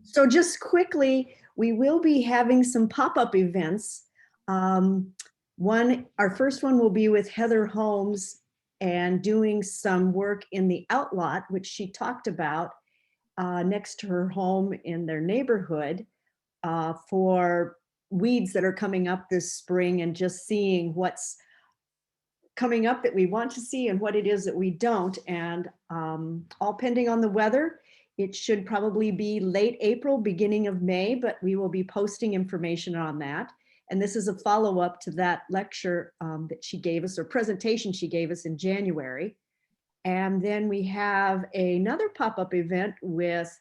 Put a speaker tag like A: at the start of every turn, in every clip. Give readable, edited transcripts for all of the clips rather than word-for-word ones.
A: So just quickly, we will be having some pop-up events. Our first one will be with Heather Holmes and doing some work in the outlot, which she talked about next to her home in their neighborhood for weeds that are coming up this spring, and just seeing what's coming up that we want to see and what it is that we don't, and all pending on the weather. It should probably be late April, beginning of May, but we will be posting information on that. And this is a follow-up to that lecture that she gave us, or presentation she gave us in January. And then we have another pop-up event with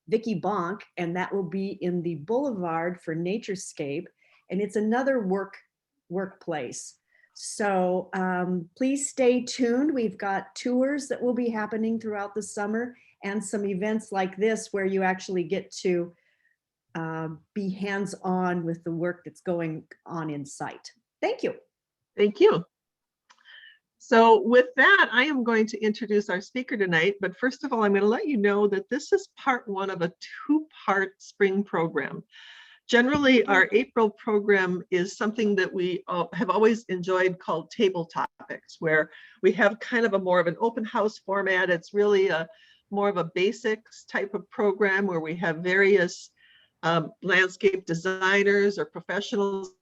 A: Vicki Bonk, and that will be in the Boulevard for Naturescape. And it's another workplace. So please stay tuned. We've got tours that will be happening throughout the summer, and some events like this where you actually get to be hands-on with the work that's going on in site. Thank you.
B: Thank you. So with that, I am going to introduce our speaker tonight. But first of all, I'm going to let you know that this is part one of a two-part spring program. Generally, our April program is something that we have always enjoyed, called Table Topics, where we have kind of a more of an open house format. It's really more of a basics type of program where we have various landscape designers or professionals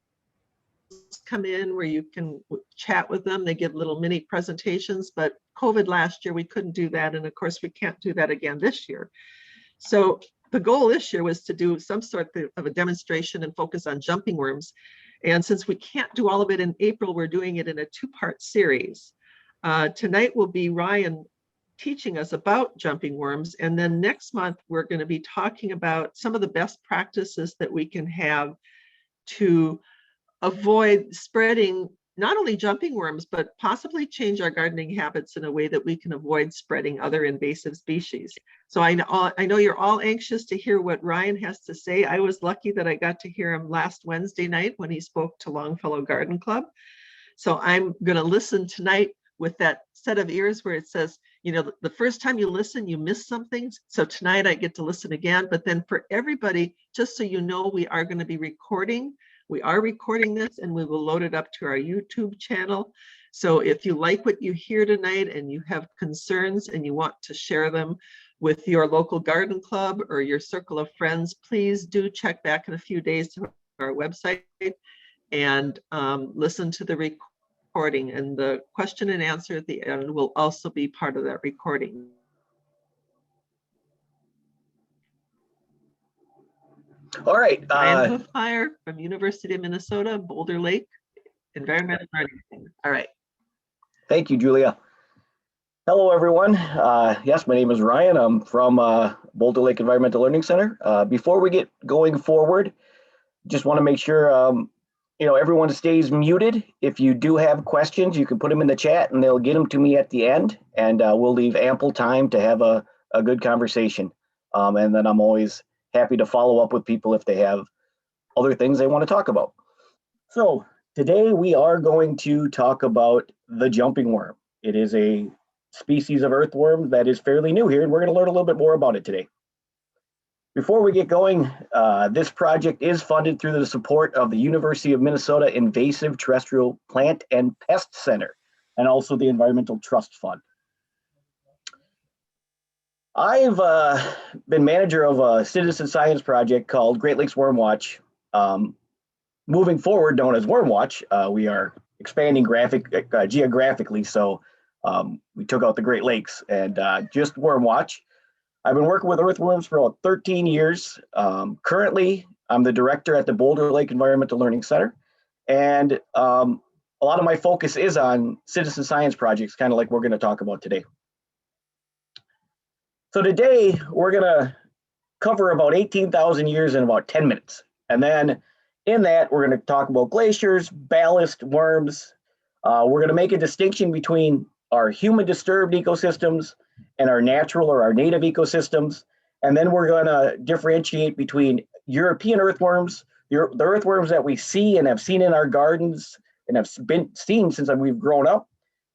B: come in, where you can chat with them. They give little mini presentations, but COVID last year, we couldn't do that. And of course, we can't do that again this year. So the goal this year was to do some sort of a demonstration and focus on jumping worms. And since we can't do all of it in April, we're doing it in a two-part series. Tonight will be Ryan teaching us about jumping worms. And then next month, we're going to be talking about some of the best practices that we can have to avoid spreading not only jumping worms, but possibly change our gardening habits in a way that we can avoid spreading other invasive species. So I know you're all anxious to hear what Ryan has to say. I was lucky that I got to hear him last Wednesday night when he spoke to Longfellow Garden Club. So I'm going to listen tonight with that set of ears where it says, you know, the first time you listen, you miss something. So tonight I get to listen again. But then for everybody, just so you know, we are going to be recording. We are recording this, and we will load it up to our YouTube channel. So if you like what you hear tonight and you have concerns and you want to share them with your local garden club or your circle of friends, please do check back in a few days to our website and listen to the recording. And the question and answer at the end will also be part of that recording.
C: All right.
B: Ryan Hueffmeier from University of Minnesota, Boulder Lake, Environmental Learning Center. All right.
C: Thank you, Julia. Hello, everyone. Yes, my name is Ryan. I'm from Boulder Lake Environmental Learning Center. Before we get going forward, just want to make sure everyone stays muted. If you do have questions, you can put them in the chat and they'll get them to me at the end, and we'll leave ample time to have a good conversation. And then I'm always happy to follow up with people if they have other things they want to talk about. So today we are going to talk about the jumping worm. It is a species of earthworm that is fairly new here, and we're going to learn a little bit more about it today. Before we get going, this project is funded through the support of the University of Minnesota Invasive Terrestrial Plant and Pest Center, and also the Environmental Trust Fund. I've been manager of a citizen science project called Great Lakes Worm Watch. Moving forward, known as Worm Watch, we are expanding geographically, so we took out the Great Lakes and just Worm Watch. I've been working with earthworms for about 13 years. Currently, I'm the director at the Boulder Lake Environmental Learning Center, and a lot of my focus is on citizen science projects, kind of like we're going to talk about today. So today, we're going to cover about 18,000 years in about 10 minutes. And then in that, we're going to talk about glaciers, ballast, worms. We're going to make a distinction between our human disturbed ecosystems and our natural or our native ecosystems. And then we're going to differentiate between European earthworms, the earthworms that we see and have seen in our gardens and have been seen since we've grown up,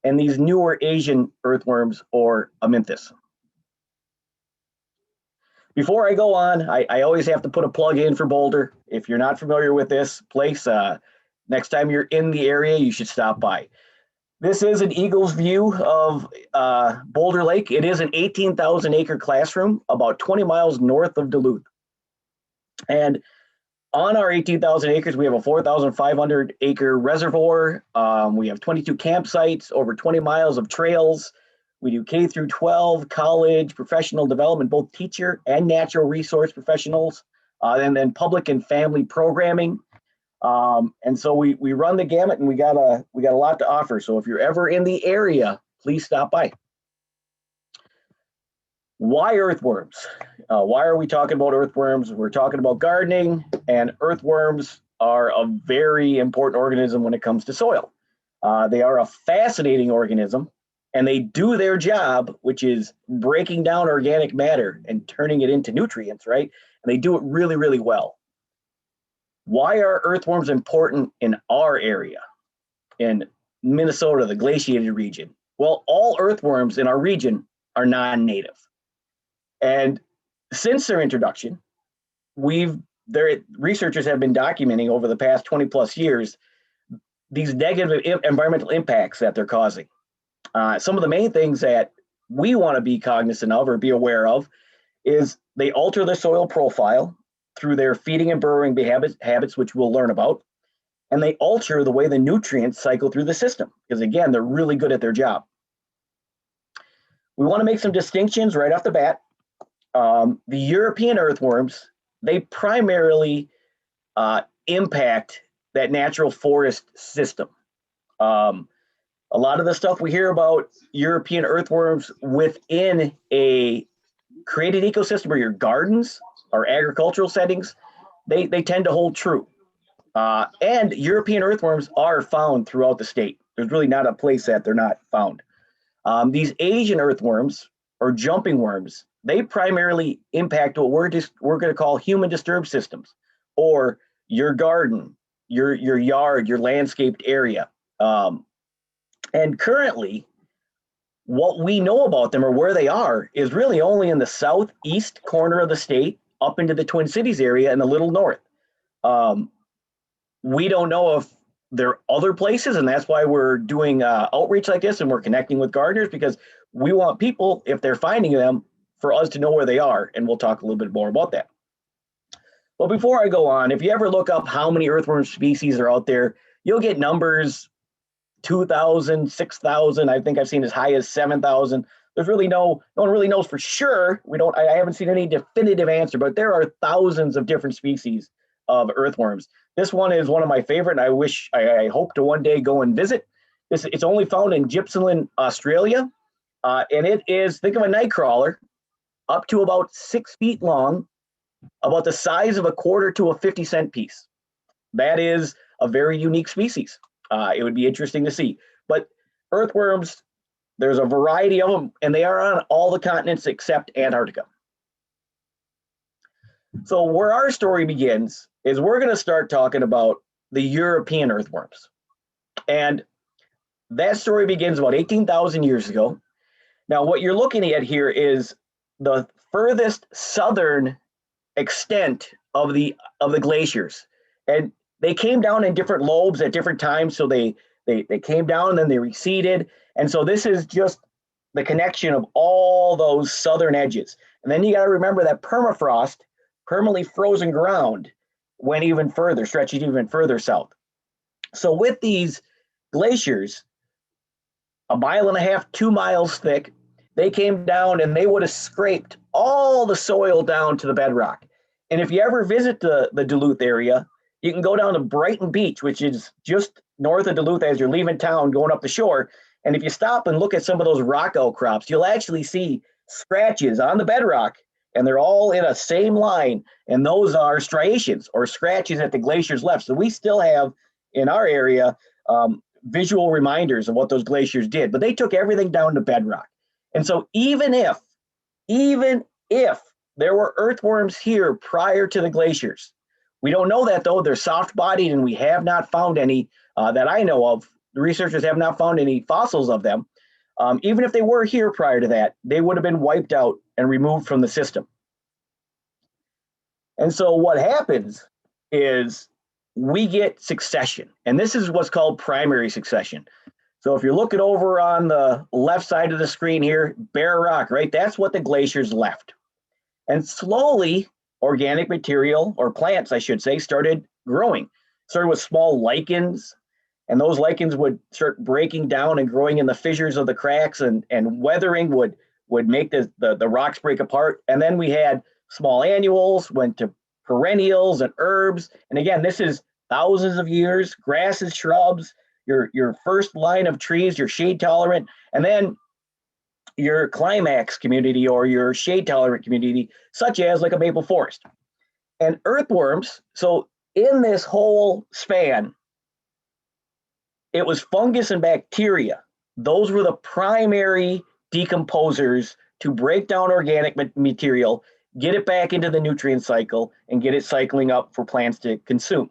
C: and these newer Asian earthworms or Memphis. Before I go on, I always have to put a plug in for Boulder. If you're not familiar with this place, next time you're in the area, you should stop by. This is an eagle's view of Boulder Lake. It is an 18,000 acre classroom about 20 miles north of Duluth. And on our 18,000 acres, we have a 4,500 acre reservoir. We have 22 campsites, over 20 miles of trails. We do K through 12, college, professional development, both teacher and natural resource professionals, and then public and family programming. And so we run the gamut, and we got a lot to offer. So if you're ever in the area, please stop by. Why earthworms? Why are we talking about earthworms? We're talking about gardening, and earthworms are a very important organism when it comes to soil. They are a fascinating organism, and they do their job, which is breaking down organic matter and turning it into nutrients, right? And they do it really, really well. Why are earthworms important in our area, in Minnesota, the glaciated region? Well, all earthworms in our region are non-native. And since their introduction, researchers have been documenting over the past 20 plus years these negative environmental impacts that they're causing. Some of the main things that we want to be cognizant of or be aware of is they alter the soil profile through their feeding and burrowing habits, which we'll learn about, and they alter the way the nutrients cycle through the system, because again, they're really good at their job. We want to make some distinctions right off the bat. The European earthworms, they primarily impact that natural forest system. A lot of the stuff we hear about European earthworms within a created ecosystem or your gardens or agricultural settings, they tend to hold true. And European earthworms are found throughout the state. There's really not a place that they're not found. These Asian earthworms or jumping worms, they primarily impact what we're going to call human disturbed systems, or your garden, your yard, your landscaped area. And currently, what we know about them or where they are is really only in the southeast corner of the state, up into the Twin Cities area and a little north. We don't know if there are other places, and that's why we're doing outreach like this, and we're connecting with gardeners, because we want people, if they're finding them, for us to know where they are, and we'll talk a little bit more about that. But before I go on, if you ever look up how many earthworm species are out there, you'll get numbers 2,000, 6,000. I think I've seen as high as 7,000. There's really no one really knows for sure. I haven't seen any definitive answer, but there are thousands of different species of earthworms. This one is one of my favorite, and I hope to one day go and visit. It's only found in Gippsland, Australia, and it is, think of a night crawler, up to about 6 feet long, about the size of a quarter to a 50-cent piece. That is a very unique species. It would be interesting to see. But earthworms, there's a variety of them, and they are on all the continents except Antarctica. So where our story begins is we're going to start talking about the European earthworms. And that story begins about 18,000 years ago. Now, what you're looking at here is the furthest southern extent of the glaciers. And they came down in different lobes at different times. So they came down and then they receded. And so this is just the connection of all those southern edges. And then you got to remember that permafrost, permanently frozen ground, went even further, stretching even further south. So with these glaciers, 1.5 miles, 2 miles thick, they came down and they would have scraped all the soil down to the bedrock. And if you ever visit the Duluth area, you can go down to Brighton Beach, which is just north of Duluth as you're leaving town, going up the shore. And if you stop and look at some of those rock outcrops, you'll actually see scratches on the bedrock, and they're all in a same line. And those are striations or scratches that the glaciers left. So we still have in our area visual reminders of what those glaciers did, but they took everything down to bedrock. And so even if there were earthworms here prior to the glaciers, we don't know that though. They're soft-bodied, and we have not found any that I know of. The researchers have not found any fossils of them. Even if they were here prior to that, they would have been wiped out and removed from the system. And so what happens is we get succession, and this is what's called primary succession. So if you're looking over on the left side of the screen here, bare rock, right? That's what the glaciers left. And slowly, organic material, or plants, I should say, started growing. Started with small lichens, and those lichens would start breaking down and growing in the fissures of the cracks, and weathering would make the rocks break apart. And then we had small annuals, went to perennials and herbs. And again, this is thousands of years, grasses, shrubs, your first line of trees, your shade tolerant, and then your climax community or your shade tolerant community, such as like a maple forest. And earthworms, so in this whole span, it was fungus and bacteria. Those were the primary decomposers to break down organic material, get it back into the nutrient cycle, and get it cycling up for plants to consume.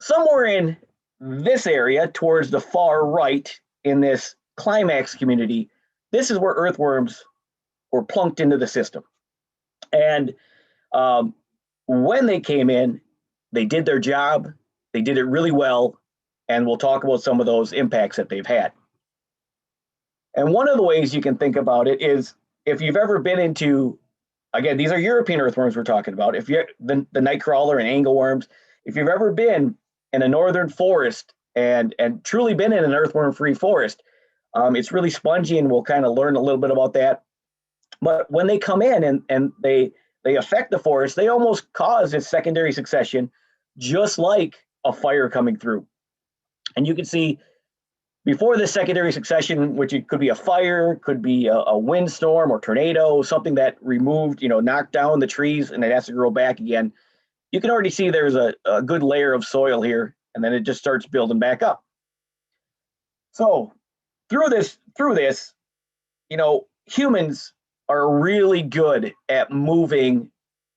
C: Somewhere in this area, towards the far right, in this climax community, this is where earthworms were plunked into the system. And when they came in, they did their job, they did it really well, and we'll talk about some of those impacts that they've had. And one of the ways you can think about it is, if you've ever been into, again, these are European earthworms we're talking about, if you're the nightcrawler and angleworms, if you've ever been in a northern forest and truly been in an earthworm-free forest, it's really spongy, and we'll kind of learn a little bit about that. But when they come in and they affect the forest, they almost cause this secondary succession, just like a fire coming through. And you can see before the secondary succession, which it could be a fire, could be a windstorm or tornado, something that removed, knocked down the trees and it has to grow back again. You can already see there's a good layer of soil here, and then it just starts building back up. So through this, humans are really good at moving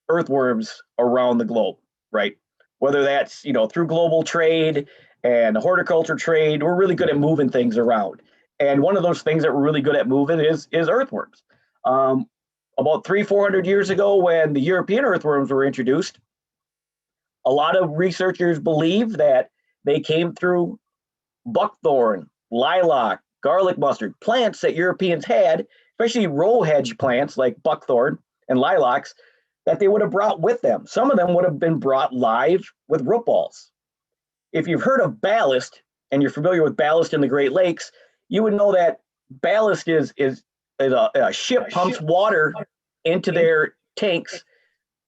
C: earthworms around the globe, right? Whether that's, through global trade and horticulture trade, we're really good at moving things around. And one of those things that we're really good at moving is earthworms. About 300-400 years ago, when the European earthworms were introduced, a lot of researchers believe that they came through buckthorn, lilac, garlic mustard, plants that Europeans had, especially row hedge plants like buckthorn and lilacs, that they would have brought with them. Some of them would have been brought live with root balls. If you've heard of ballast, and you're familiar with ballast in the Great Lakes, you would know that ballast is a ship pumps water into their tanks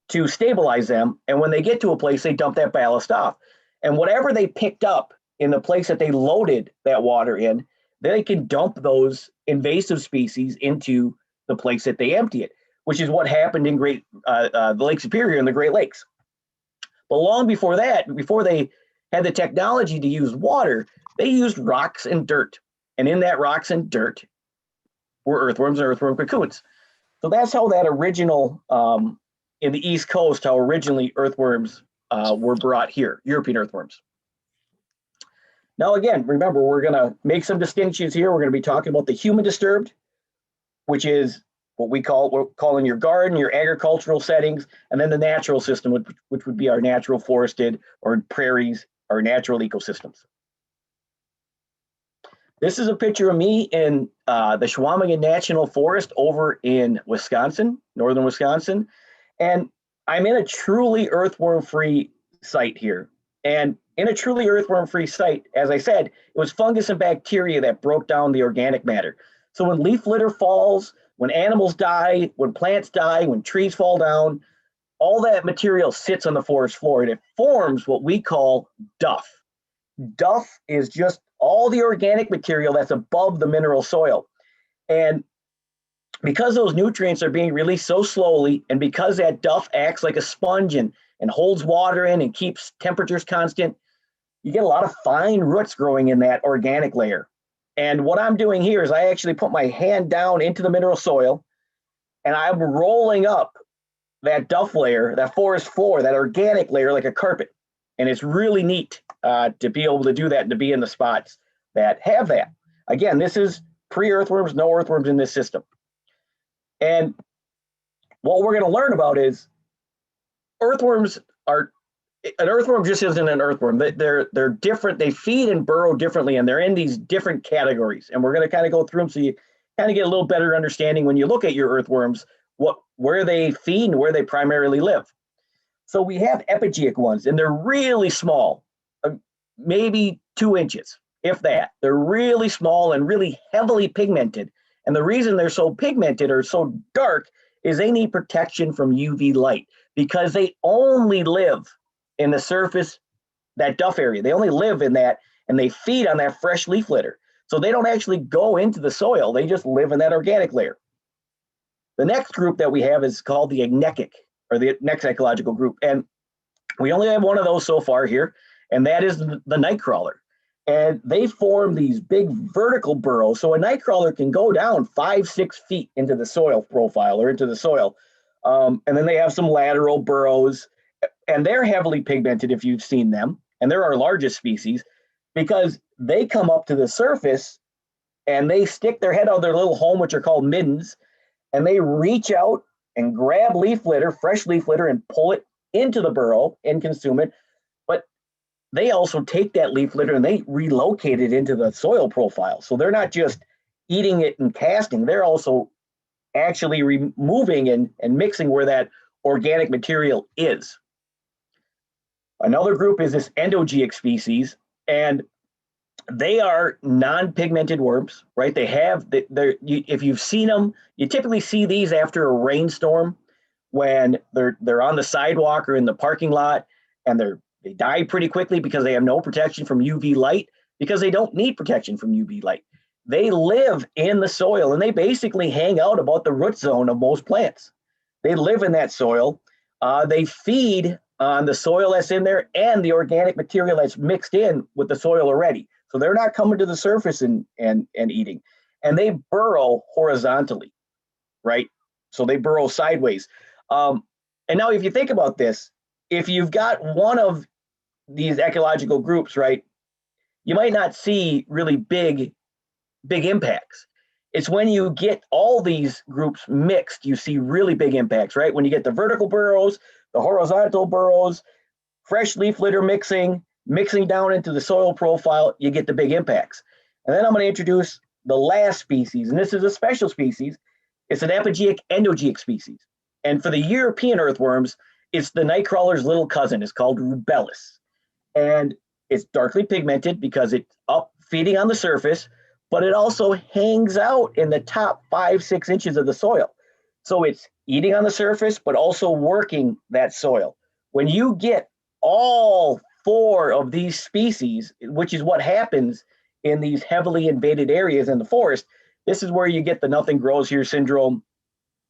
C: to stabilize them. And when they get to a place, they dump that ballast off. And whatever they picked up in the place that they loaded that water in, they can dump those invasive species into the place that they empty it, which is what happened in the Lake Superior and the Great Lakes. But long before that, before they had the technology to use water, they used rocks and dirt. And in that rocks and dirt were earthworms and earthworm cocoons. So that's how that original, in the East Coast, how originally earthworms were brought here, European earthworms. Now, again, remember, we're going to make some distinctions here. We're going to be talking about the human disturbed, which is what we're calling your garden, your agricultural settings, and then the natural system, which would be our natural forested or prairies, our natural ecosystems. This is a picture of me in the Chequamegon National Forest over in Wisconsin, northern Wisconsin. And I'm in a truly earthworm-free site here. And in a truly earthworm-free site, as I said, it was fungus and bacteria that broke down the organic matter. So when leaf litter falls, when animals die, when plants die, when trees fall down, all that material sits on the forest floor and it forms what we call duff. Duff is just all the organic material that's above the mineral soil. And because those nutrients are being released so slowly, and because that duff acts like a sponge and holds water in and keeps temperatures constant, you get a lot of fine roots growing in that organic layer. And what I'm doing here is I actually put my hand down into the mineral soil and I'm rolling up that duff layer, that forest floor, that organic layer like a carpet. And it's really neat to be able to do that and to be in the spots that have that. Again, this is pre-earthworms, no earthworms in this system. And what we're going to learn about is earthworms are, an earthworm just isn't an earthworm. They're different. They feed and burrow differently, and they're in these different categories. And we're going to kind of go through them so you kind of get a little better understanding when you look at your earthworms, where they feed and where they primarily live. So we have epigeic ones, and they're really small, maybe 2 inches, if that. They're really small and really heavily pigmented. And the reason they're so pigmented or so dark is they need protection from UV light because they only live in the surface, that duff area. They only live in that, and they feed on that fresh leaf litter. So they don't actually go into the soil. They just live in that organic layer. The next group that we have is called the egnecic, or the next ecological group. And we only have one of those so far here, and that is the nightcrawler. And they form these big vertical burrows. So a nightcrawler can go down 5-6 feet into the soil profile or into the soil. And then they have some lateral burrows, and they're heavily pigmented if you've seen them. And they're our largest species because they come up to the surface and they stick their head out of their little home, which are called middens, and they reach out and grab leaf litter, fresh leaf litter, and pull it into the burrow and consume it. But they also take that leaf litter and they relocate it into the soil profile. So they're not just eating it and casting, they're also actually removing and mixing where that organic material is. Another group is this endogeic species, and they are non-pigmented worms, right? They have, if you've seen them, you typically see these after a rainstorm when they're on the sidewalk or in the parking lot, and they die pretty quickly because they have no protection from UV light, because they don't need protection from UV light. They live in the soil, and they basically hang out about the root zone of most plants. They live in that soil. They feed on the soil that's in there and the organic material that's mixed in with the soil already. So they're not coming to the surface and eating. And they burrow horizontally, right? So they burrow sideways. And now if you think about this, if you've got one of these ecological groups, right, you might not see really big impacts. It's when you get all these groups mixed, you see really big impacts, right? When you get the vertical burrows, the horizontal burrows, fresh leaf litter mixing down into the soil profile, you get the big impacts. And then I'm going to introduce the last species, and this is a special species. It's an epigeic endogeic species. And for the European earthworms, it's the nightcrawler's little cousin. It's called rubellus. And it's darkly pigmented because it's up feeding on the surface, but it also hangs out in the top 5-6 inches of the soil. So it's eating on the surface, but also working that soil. When you get all 4 of these species, which is what happens in these heavily invaded areas in the forest, this is where you get the nothing grows here syndrome.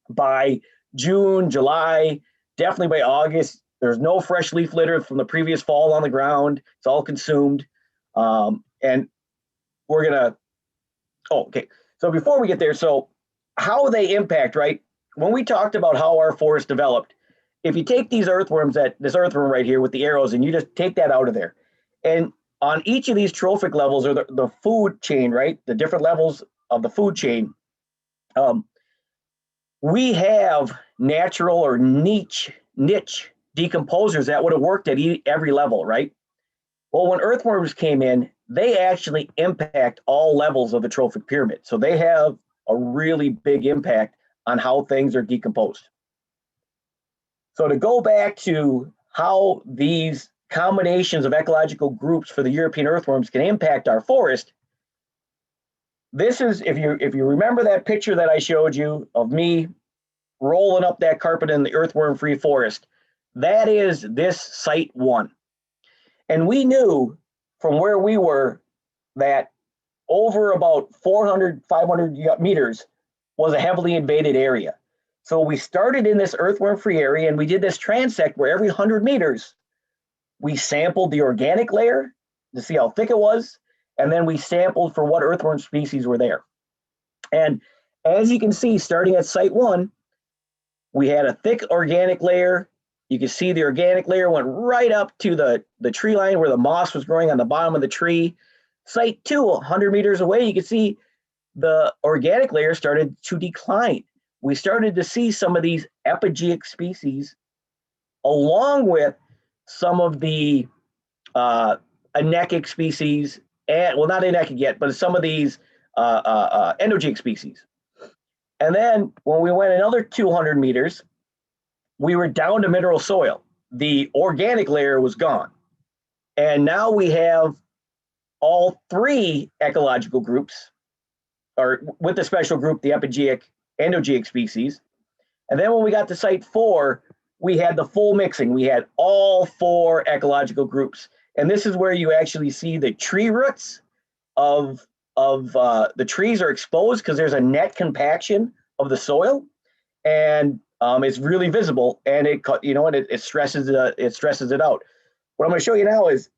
C: By June, July, definitely by August, there's no fresh leaf litter from the previous fall on the ground. It's all consumed. And we're gonna, okay. So before we get there, so how they impact, right? When we talked about how our forest developed, if you take these earthworms, this earthworm right here with the arrows, and you just take that out of there, and on each of these trophic levels, or the food chain, right? The different levels of the food chain, we have natural or niche decomposers that would have worked at every level, right? Well, when earthworms came in, they actually impact all levels of the trophic pyramid. So they have a really big impact on how things are decomposed. So to go back to how these combinations of ecological groups for the European earthworms can impact our forest, this is, if you remember that picture that I showed you of me rolling up that carpet in the earthworm-free forest, that is this site 1. And we knew from where we were that over about 400, 500 meters was a heavily invaded area. So we started in this earthworm-free area, and we did this transect where every 100 meters, we sampled the organic layer to see how thick it was, and then we sampled for what earthworm species were there. And as you can see, starting at site 1, we had a thick organic layer. You can see the organic layer went right up to the tree line where the moss was growing on the bottom of the tree. Site 2, 100 meters away, you can see the organic layer started to decline. We started to see some of these epigeic species along with some of the anecic species, and well, not anecic yet, but some of these endogic species. And then when we went another 200 meters, we were down to mineral soil. The organic layer was gone. And now we have all three ecological groups, or with the special group, the epigeic, endogic species. And then when we got to site 4, we had the full mixing. We had all 4 ecological groups. And this is where you actually see the tree roots of the trees are exposed because there's a net compaction of the soil, and it's really visible, and it stresses it out. What I'm going to show you now is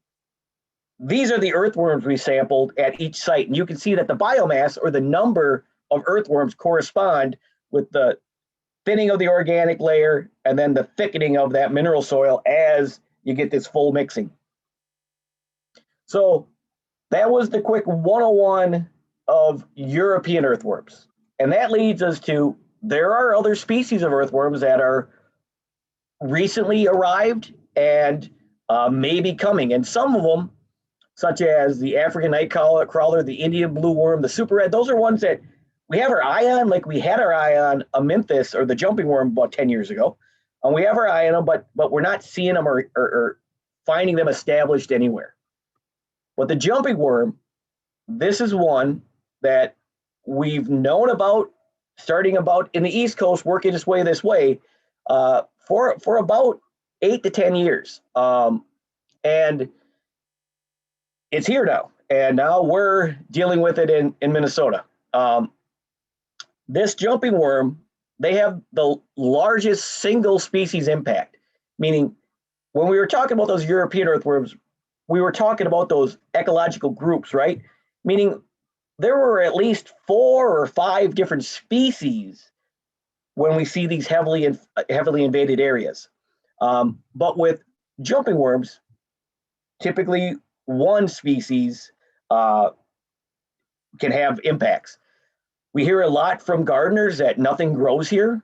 C: these are the earthworms we sampled at each site, and you can see that the biomass or the number of earthworms correspond with the thinning of the organic layer and then the thickening of that mineral soil as you get this full mixing. So that was the quick 101 of European earthworms. And that leads us to, there are other species of earthworms that are recently arrived and may be coming. And some of them, such as the African night crawler, the Indian blue worm, the super red, those are ones that we have our eye on, like we had our eye on a Memphis or the jumping worm about 10 years ago. And we have our eye on them, but we're not seeing them or finding them established anywhere. But the jumping worm, this is one that we've known about, starting about in the East Coast, working its way this way for about 8 to 10 years. And it's here now. And now we're dealing with it in Minnesota. This jumping worm, they have the largest single species impact, meaning when we were talking about those European earthworms, we were talking about those ecological groups, right? Meaning there were at least 4 or 5 different species when we see these heavily invaded areas. But with jumping worms, typically one species can have impacts. We hear a lot from gardeners that nothing grows here.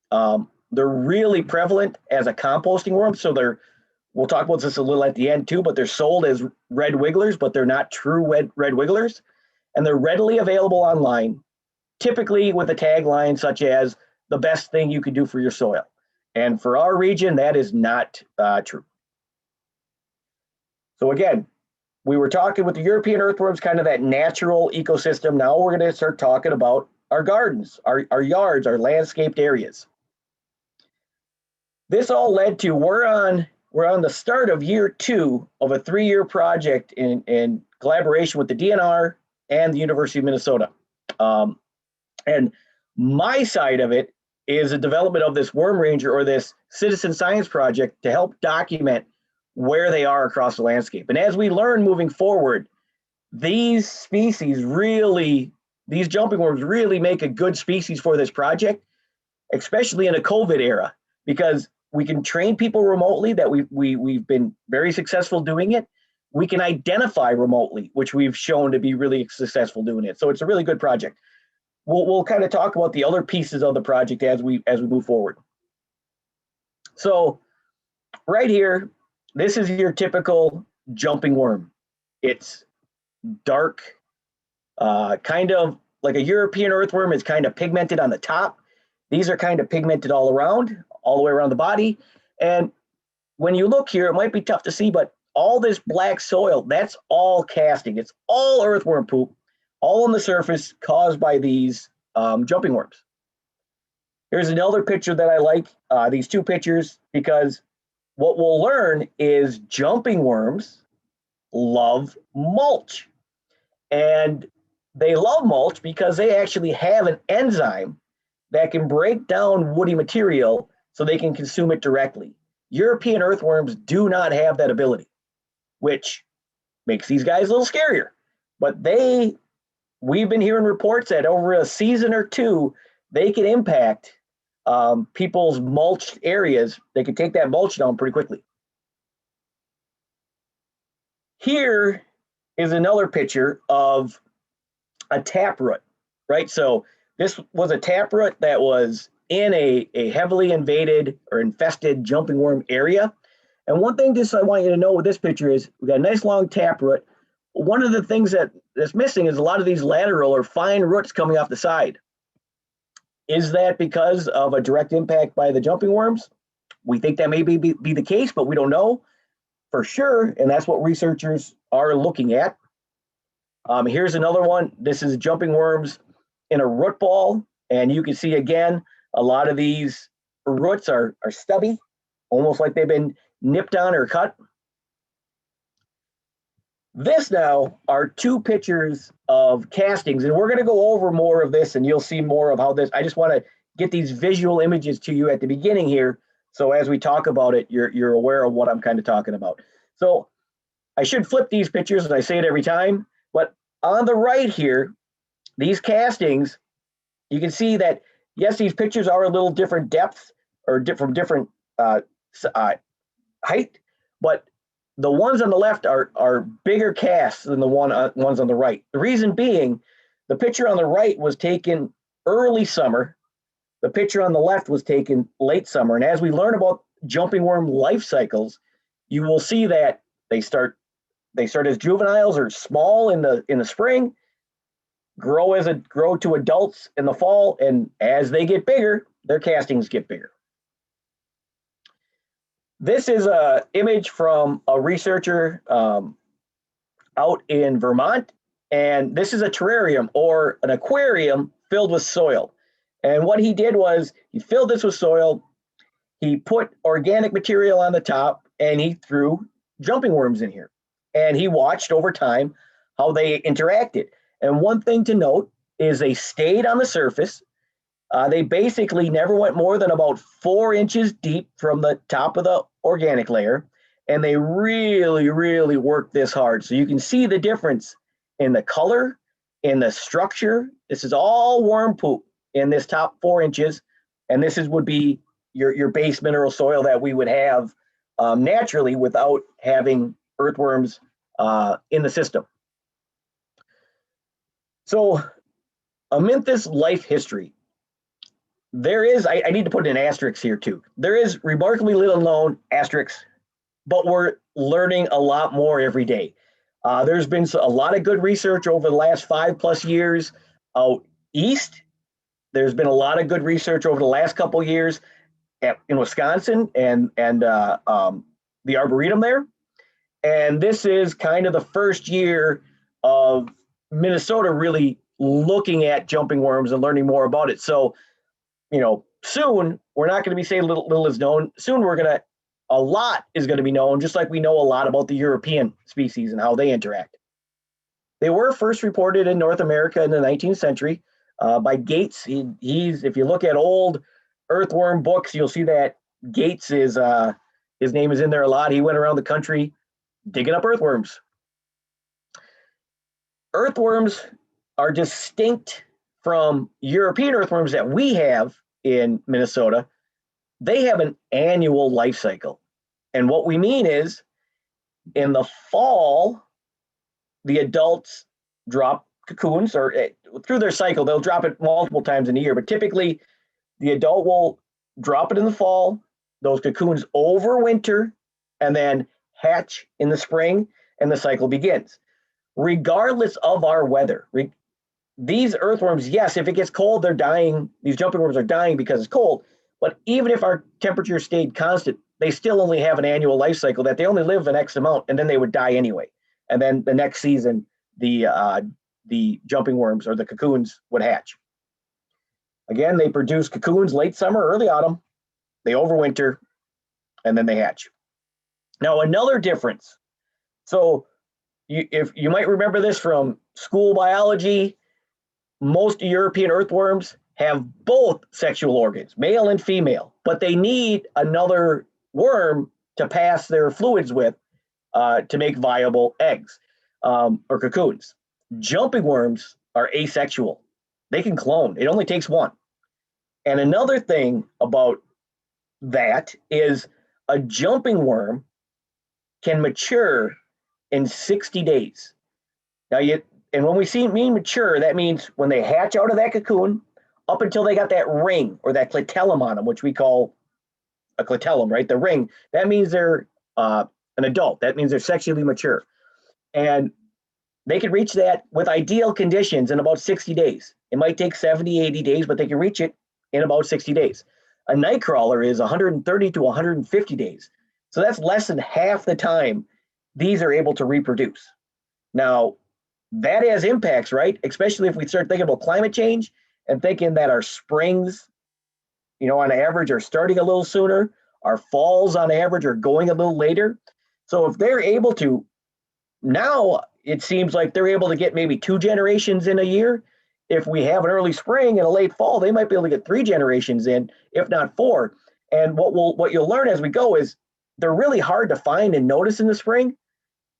C: They're really prevalent as a composting worm, so we'll talk about this a little at the end too, but they're sold as red wigglers, but they're not true red wigglers. And they're readily available online, typically with a tagline such as the best thing you could do for your soil. And for our region, that is not true. So again, we were talking with the European earthworms, kind of that natural ecosystem. Now we're going to start talking about our gardens, our yards, our landscaped areas. This all led to, we're on the start of year 2 of a 3-year project in collaboration with the DNR and the University of Minnesota. And my side of it is the development of this worm ranger, or this citizen science project, to help document where they are across the landscape. And as we learn moving forward, these species really, these jumping worms really make a good species for this project, especially in a COVID era, because we can train people remotely, that we've been very successful doing it. We can identify remotely, which we've shown to be really successful doing it. So it's a really good project. We'll kind of talk about the other pieces of the project as we move forward. So right here, this is your typical jumping worm. It's dark, kind of like a European earthworm is kind of pigmented on the top. These are kind of pigmented all around, all the way around the body. And when you look here, it might be tough to see, but all this black soil, that's all casting. It's all earthworm poop, all on the surface, caused by these jumping worms. Here's another picture that I like, these 2 pictures, because what we'll learn is jumping worms love mulch. And they love mulch because they actually have an enzyme that can break down woody material so they can consume it directly. European earthworms do not have that ability, which makes these guys a little scarier. But we've been hearing reports that over a season or 2, they can impact people's mulched areas. They can take that mulch down pretty quickly. Here is another picture of a taproot, right? So this was a taproot that was in a heavily invaded or infested jumping worm area. And one thing just I want you to know with this picture is we got a nice long taproot. One of the things that's missing is a lot of these lateral or fine roots coming off the side. Is that because of a direct impact by the jumping worms? We think that may be the case, but we don't know for sure. And that's what researchers are looking at. Here's another one. This is jumping worms in a root ball. And you can see again, a lot of these roots are stubby, almost like they've been nipped on or cut. This now are two pictures of castings, and we're going to go over more of this and you'll see more of how this, I just want to get these visual images to you at the beginning here. So as we talk about it, you're aware of what I'm kind of talking about. So I should flip these pictures, and I say it every time, but on the right here, these castings, you can see that, yes, these pictures are a little different depth or from different height, but the ones on the left are bigger casts than the ones on the right. The reason being, the picture on the right was taken early summer. The picture on the left was taken late summer. And as we learn about jumping worm life cycles, you will see that they start as juveniles or small in the spring, grow to adults in the fall, and as they get bigger, their castings get bigger. This is an image from a researcher out in Vermont, and this is a terrarium or an aquarium filled with soil. And what he did was he filled this with soil, he put organic material on the top, and he threw jumping worms in here. And he watched over time how they interacted. And one thing to note is they stayed on the surface. They basically never went more than about 4 inches deep from the top of the organic layer. And they really, really worked this hard. So you can see the difference in the color, in the structure. This is all worm poop in this top 4 inches. And this would be your base mineral soil that we would have naturally without having earthworms in the system. So a Memphis life history. There is, I need to put an asterisk here too. There is remarkably little known, asterisks, but we're learning a lot more every day. There's been a lot of good research over the last 5+ years out east. There's been a lot of good research over the last couple of years in Wisconsin and the Arboretum there. And this is kind of the first year of Minnesota really looking at jumping worms and learning more about it. So, soon we're not going to be saying little is known. Soon a lot is going to be known, just like we know a lot about the European species and how they interact. They were first reported in North America in the 19th century by Gates. He's if you look at old earthworm books, you'll see that Gates is his name is in there a lot. He went around the country digging up earthworms. Earthworms are distinct from European earthworms that we have in Minnesota. They have an annual life cycle. And what we mean is in the fall, the adults drop cocoons, or through their cycle, they'll drop it multiple times in a year. But typically, the adult will drop it in the fall. Those cocoons overwinter and then hatch in the spring, and the cycle begins. Regardless of our weather, these earthworms, yes, if it gets cold, they're dying. These jumping worms are dying because it's cold. But even if our temperature stayed constant, they still only have an annual life cycle that they only live an X amount, and then they would die anyway. And then the next season, the jumping worms or the cocoons would hatch. Again, they produce cocoons late summer, early autumn. They overwinter, and then they hatch. Now, another difference. So if you might remember this from school biology, most European earthworms have both sexual organs, male and female, but they need another worm to pass their fluids with to make viable eggs or cocoons. Jumping worms are asexual. They can clone. It only takes one. And another thing about that is a jumping worm can mature in 60 days. Now, and when we mean mature, that means when they hatch out of that cocoon, up until they got that ring or that clitellum on them, which we call a clitellum, right? The ring, that means they're an adult. That means they're sexually mature. And they can reach that with ideal conditions in about 60 days. It might take 70, 80 days, but they can reach it in about 60 days. A night crawler is 130 to 150 days. So that's less than half the time these are able to reproduce. Now, that has impacts, right? Especially if we start thinking about climate change and thinking that our springs, on average are starting a little sooner, our falls on average are going a little later. So if they're able to, now it seems like they're able to get maybe 2 generations in a year. If we have an early spring and a late fall, they might be able to get 3 generations in, if not 4. And what you'll learn as we go is they're really hard to find and notice in the spring,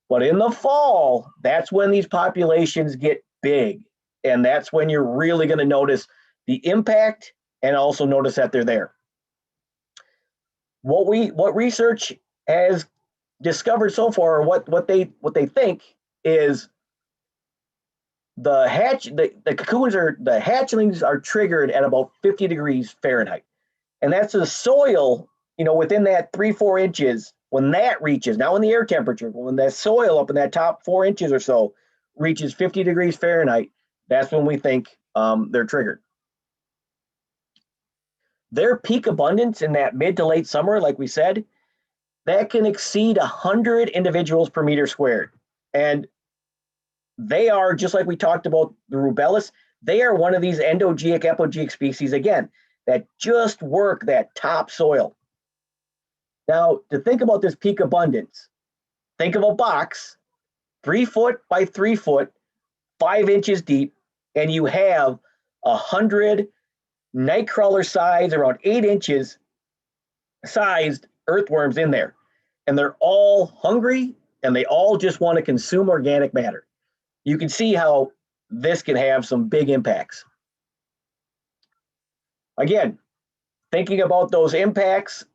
C: but in the fall, that's when these populations get big. And that's when you're really going to notice the impact and also notice that they're there. What research has discovered so far, or what they think is the cocoons the hatchlings are triggered at about 50 degrees Fahrenheit. And that's the soil, within that 3-4 inches, when that reaches, now in the air temperature, when that soil up in that top 4 inches or so reaches 50 degrees Fahrenheit, that's when we think they're triggered. Their peak abundance in that mid to late summer, like we said, that can exceed 100 individuals per meter squared. And they are, just like we talked about the rubellus, they are one of these endogeeic, epogeic species, again, that just work that top soil. Now, to think about this peak abundance, think of a box, 3 foot by 3 foot, 5 inches deep, and you have 100 nightcrawler size, around 8 inches sized earthworms in there. And they're all hungry and they all just want to consume organic matter. You can see how this can have some big impacts. Again, thinking about those impacts,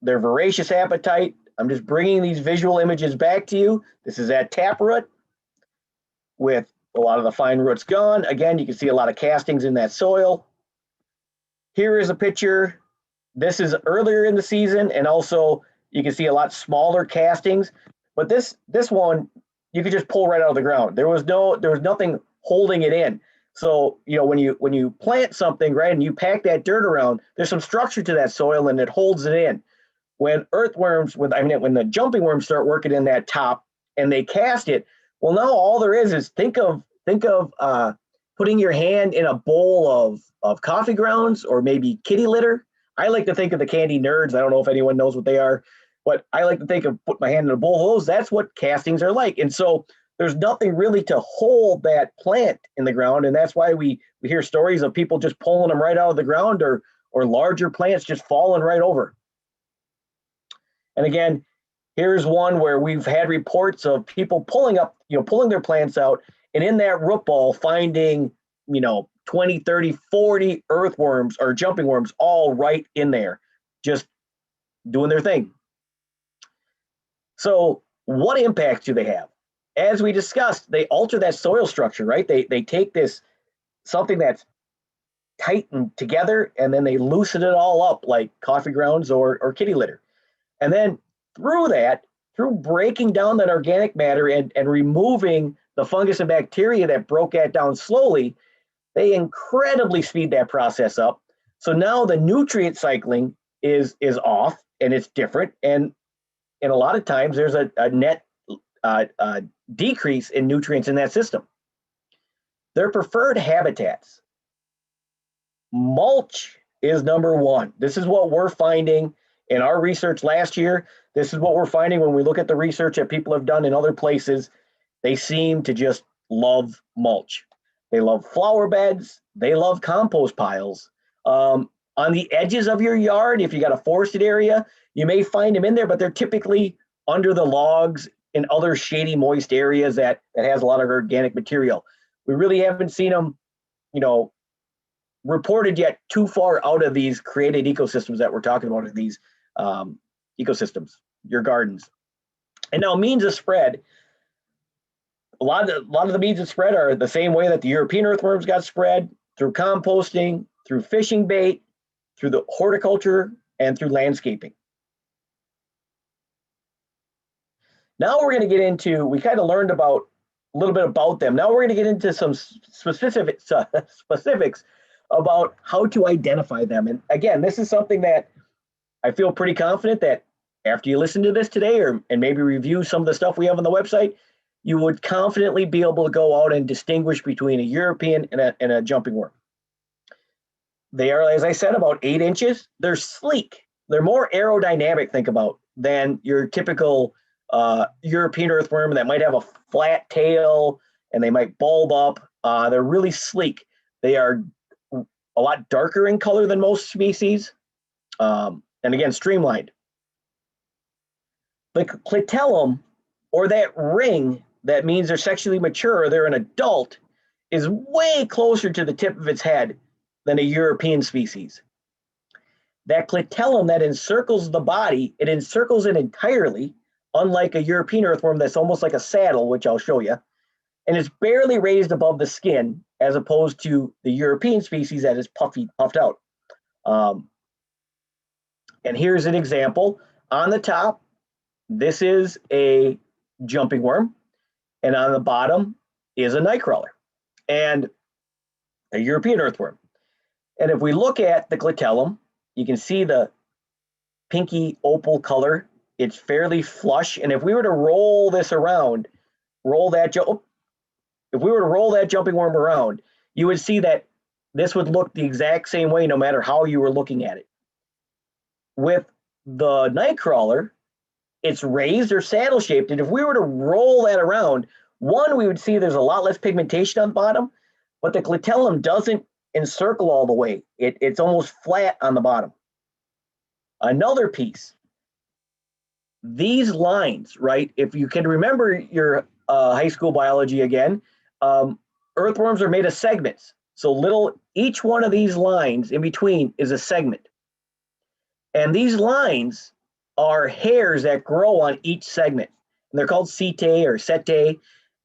C: their voracious appetite, I'm just bringing these visual images back to you. This is at Taproot with a lot of the fine roots gone. Again, you can see a lot of castings in that soil. Here is a picture. This is earlier in the season, and also you can see a lot smaller castings. But this one, you could just pull right out of the ground. There was nothing holding it in. So when you plant something, right, and you pack that dirt around, there's some structure to that soil, and it holds it in. When earthworms, when the jumping worms start working in that top, and they cast it, well, now all there is think of putting your hand in a bowl of coffee grounds or maybe kitty litter. I like to think of the candy nerds. I don't know if anyone knows what they are, but I like to think of put my hand in a bowl of those. That's what castings are like. And so there's nothing really to hold that plant in the ground. And that's why we hear stories of people just pulling them right out of the ground, or larger plants just falling right over. And again, here's one where we've had reports of people pulling their plants out, and in that root ball finding, 20, 30, 40 earthworms or jumping worms all right in there, just doing their thing. So what impacts do they have? As we discussed, they alter that soil structure, right? They take something that's tightened together, and then they loosen it all up like coffee grounds or kitty litter. And then through breaking down that organic matter and removing the fungus and bacteria that broke that down slowly, they incredibly speed that process up. So now the nutrient cycling is off, and it's different. And a lot of times there's a net decrease in nutrients in that system. Their preferred habitats. Mulch is number one. This is what we're finding in our research last year. This is what we're finding when we look at the research that people have done in other places. They seem to just love mulch. They love flower beds. They love compost piles. On the edges of your yard, if you got a forested area, you may find them in there, but they're typically under the logs in other shady, moist areas that has a lot of organic material. We really haven't seen them, reported yet too far out of these created ecosystems that we're talking about, in these ecosystems, your gardens. And now means of spread. A lot of the means of spread are the same way that the European earthworms got spread, through composting, through fishing bait, through the horticulture, and through landscaping. Now we're going to get into, we kind of learned about a little bit about them. Now we're going to get into some specifics about how to identify them. And again, this is something that I feel pretty confident that after you listen to this today, and maybe review some of the stuff we have on the website, you would confidently be able to go out and distinguish between a European and a jumping worm. They are, as I said, about 8 inches. They're sleek. They're more aerodynamic, think about, than your typical European earthworm that might have a flat tail and they might bulb up. They're really sleek. They are a lot darker in color than most species, and again, streamlined. The clitellum, or that ring that means they're sexually mature, they're an adult, is way closer to the tip of its head than a European species. That clitellum that encircles the body, it encircles it entirely, unlike a European earthworm that's almost like a saddle, which I'll show you, and it's barely raised above the skin, as opposed to the European species that is puffed out. And here's an example. On the top, this is a jumping worm, and on the bottom is a nightcrawler and a European earthworm. And if we look at the clitellum, you can see the pinky opal color. It's fairly flush, and if we were to roll this around, if we were to roll that jumping worm around, you would see that this would look the exact same way no matter how you were looking at it. With the nightcrawler, it's raised or saddle shaped, and if we were to roll that around, one, we would see there's a lot less pigmentation on the bottom, but the clitellum doesn't encircle all the way. It's almost flat on the bottom. Another piece, these lines, right? If you can remember your high school biology again, earthworms are made of segments. So each one of these lines in between is a segment. And these lines are hairs that grow on each segment. And they're called setae or setae.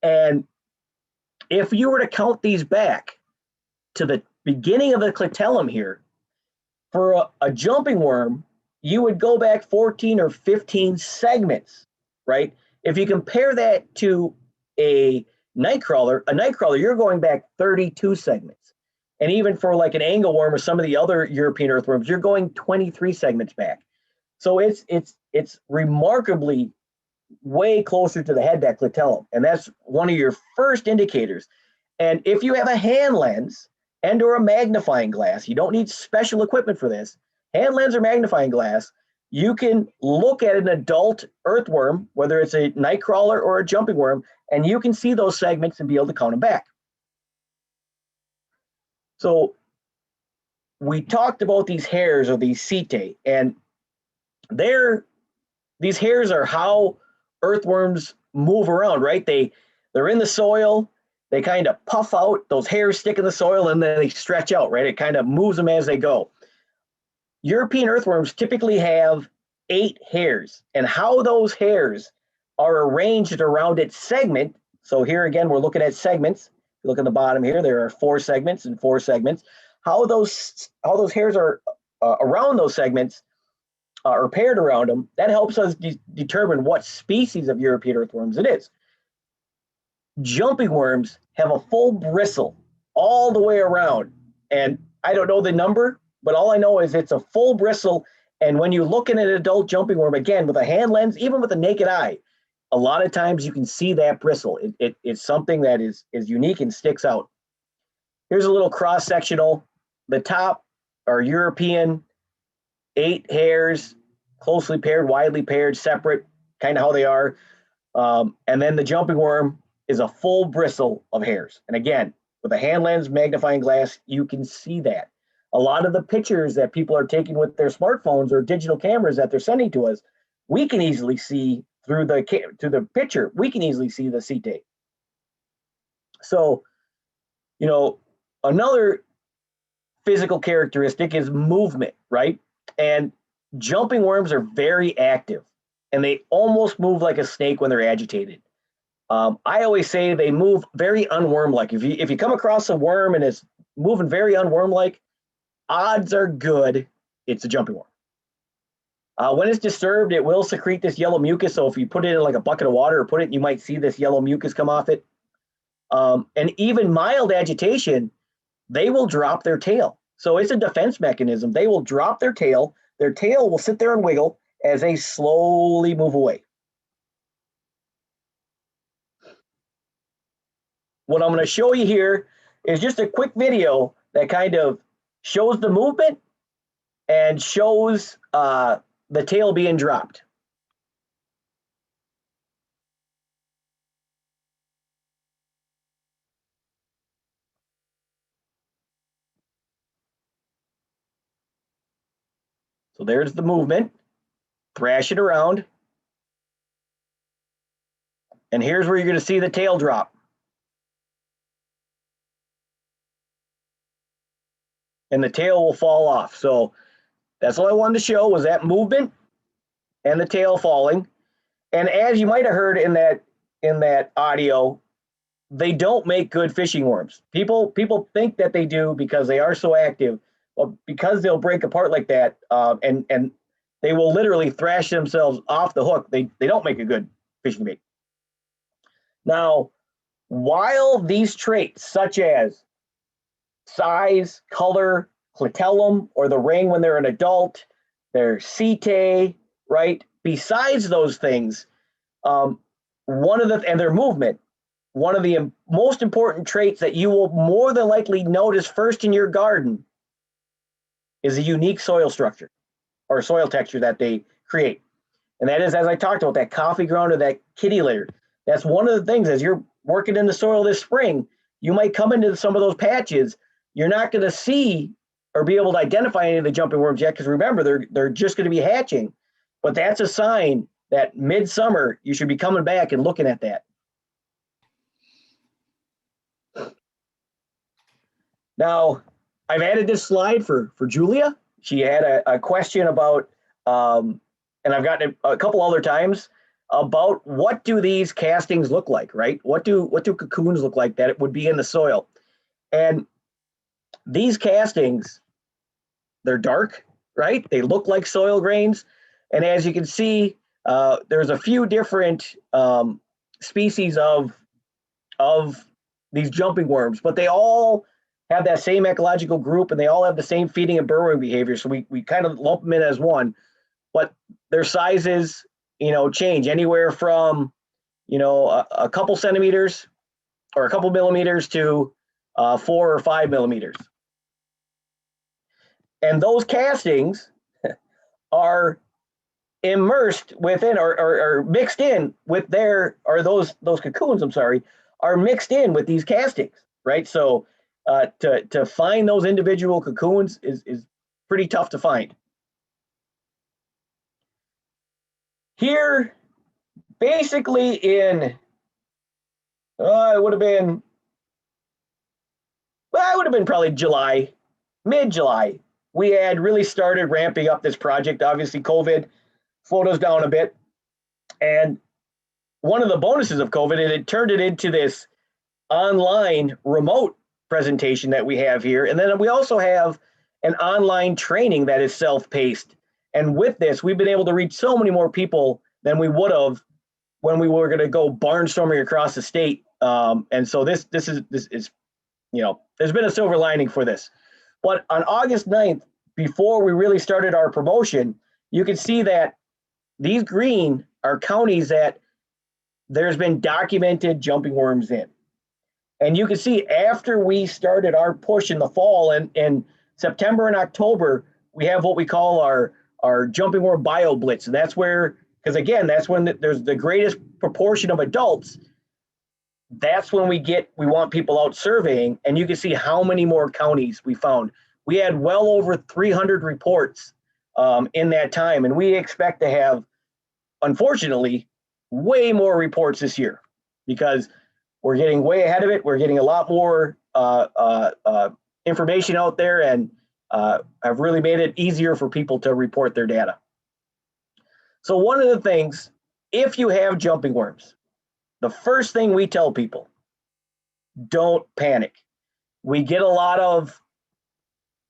C: And if you were to count these back to the beginning of the clitellum here, for a jumping worm, you would go back 14 or 15 segments, right? If you compare that to a nightcrawler, you're going back 32 segments. And even for like an angleworm or some of the other European earthworms, you're going 23 segments back. So it's remarkably way closer to the head, that clitellum. And that's one of your first indicators. And if you have a hand lens and or a magnifying glass, you don't need special equipment for this, hand lens or magnifying glass, you can look at an adult earthworm, whether it's a nightcrawler or a jumping worm, and you can see those segments and be able to count them back. So we talked about these hairs or these setae, and these hairs are how earthworms move around, right? They're in the soil, they kind of puff out, those hairs stick in the soil, and then they stretch out, right? It kind of moves them as they go. European earthworms typically have 8 hairs, and how those hairs are arranged around its segment. So here again, we're looking at segments. Look at the bottom here, there are 4 segments and 4 segments. How those hairs are around those segments or paired around them, that helps us determine what species of European earthworms it is. Jumping worms have a full bristle all the way around, and I don't know the number, but all I know is it's a full bristle. And when you look at an adult jumping worm, again, with a hand lens, even with a naked eye, a lot of times you can see that bristle. It's something that is unique and sticks out. Here's a little cross-sectional. The top are European, 8 hairs, closely paired, widely paired, separate, kind of how they are. And then the jumping worm is a full bristle of hairs. And again, with a hand lens magnifying glass, you can see that. A lot of the pictures that people are taking with their smartphones or digital cameras that they're sending to us, we can easily see through the picture, we can easily see the setae. So, another physical characteristic is movement, right? And jumping worms are very active, and they almost move like a snake when they're agitated. I always say they move very unworm-like. If you come across a worm and it's moving very unworm-like, odds are good it's a jumping worm. When it's disturbed, it will secrete this yellow mucus. So if you put it in like a bucket of water or put it, you might see this yellow mucus come off it. And even mild agitation, they will drop their tail. So it's a defense mechanism. They will drop their tail. Their tail will sit there and wiggle as they slowly move away. What I'm going to show you here is just a quick video that kind of shows the movement and shows the tail being dropped. So there's the movement, thrash it around. And here's where you're going to see the tail drop. And the tail will fall off. So that's all I wanted to show was that movement and the tail falling. And as you might have heard in that audio, they don't make good fishing worms. People think that they do because they are so active. Well, because they'll break apart like that, and they will literally thrash themselves off the hook. They don't make a good fishing bait. Now, while these traits, such as size, color, clitellum, or the ring when they're an adult, their setae, right? Besides those things, and their movement, one of the most important traits that you will more than likely notice first in your garden is a unique soil structure or soil texture that they create. And that is, as I talked about, that coffee ground or that kitty litter. That's one of the things as you're working in the soil this spring, you might come into some of those patches. You're not going to see or be able to identify any of the jumping worms yet, because remember, they're just going to be hatching. But that's a sign that midsummer, you should be coming back and looking at that. Now, I've added this slide for Julia. She had a question about, and I've gotten it a couple other times, about what do these castings look like, right? What do cocoons look like that it would be in the soil? And these castings, they're dark, right? They look like soil grains. And as you can see, there's a few different species of these jumping worms, but they all have that same ecological group and they all have the same feeding and burrowing behavior. So we kind of lump them in as one, but their sizes, change anywhere from, a couple centimeters or a couple millimeters to 4 or 5 millimeters. And those castings are immersed within or mixed in with those cocoons, are mixed in with these castings, right? So to find those individual cocoons is pretty tough to find. Here, basically it would have been probably July, mid-July. We had really started ramping up this project. Obviously, COVID slowed us down a bit. And one of the bonuses of COVID, it turned it into this online remote presentation that we have here. And then we also have an online training that is self-paced. And with this, we've been able to reach so many more people than we would have when we were going to go barnstorming across the state. And so this is, there's been a silver lining for this. But on August 9th, before we really started our promotion, you can see that these green are counties that there's been documented jumping worms in. And you can see after we started our push in the fall and in September and October, we have what we call our jumping worm bio blitz. And that's where, because again, that's when there's the greatest proportion of adults. That's when we want people out surveying, and you can see how many more counties we found. We had well over 300 reports in that time, and we expect to have, unfortunately, way more reports this year because we're getting way ahead of it. We're getting a lot more information out there and have really made it easier for people to report their data. So one of the things, if you have jumping worms, the first thing we tell people, don't panic. We get a lot of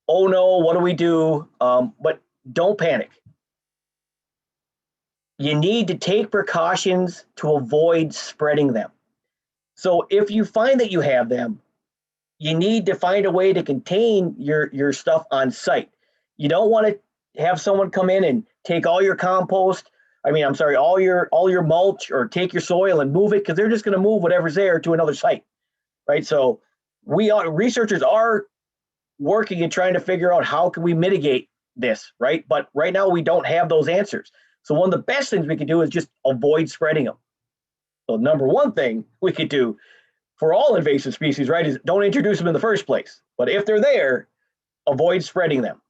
C: oh no, what do we do? But don't panic. You need to take precautions to avoid spreading them. So if you find that you have them, you need to find a way to contain your stuff on site. You don't want to have someone come in and take all your compost, all your mulch, or take your soil and move it, because they're just going to move whatever's there to another site, right? So researchers are working and trying to figure out how can we mitigate this, right? But right now we don't have those answers. So one of the best things we can do is just avoid spreading them. So number one thing we could do for all invasive species, right, is don't introduce them in the first place. But if they're there, avoid spreading them.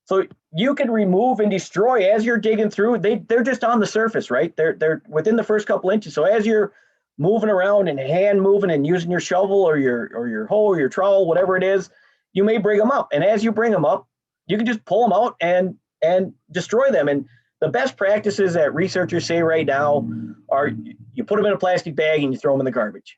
C: So you can remove and destroy as you're digging through. They're just on the surface, right? They're within the first couple inches. So as you're moving around and hand moving and using your shovel or your hoe or your trowel, whatever it is, you may bring them up. And as you bring them up, you can just pull them out and destroy them. And the best practices that researchers say right now are you put them in a plastic bag and you throw them in the garbage.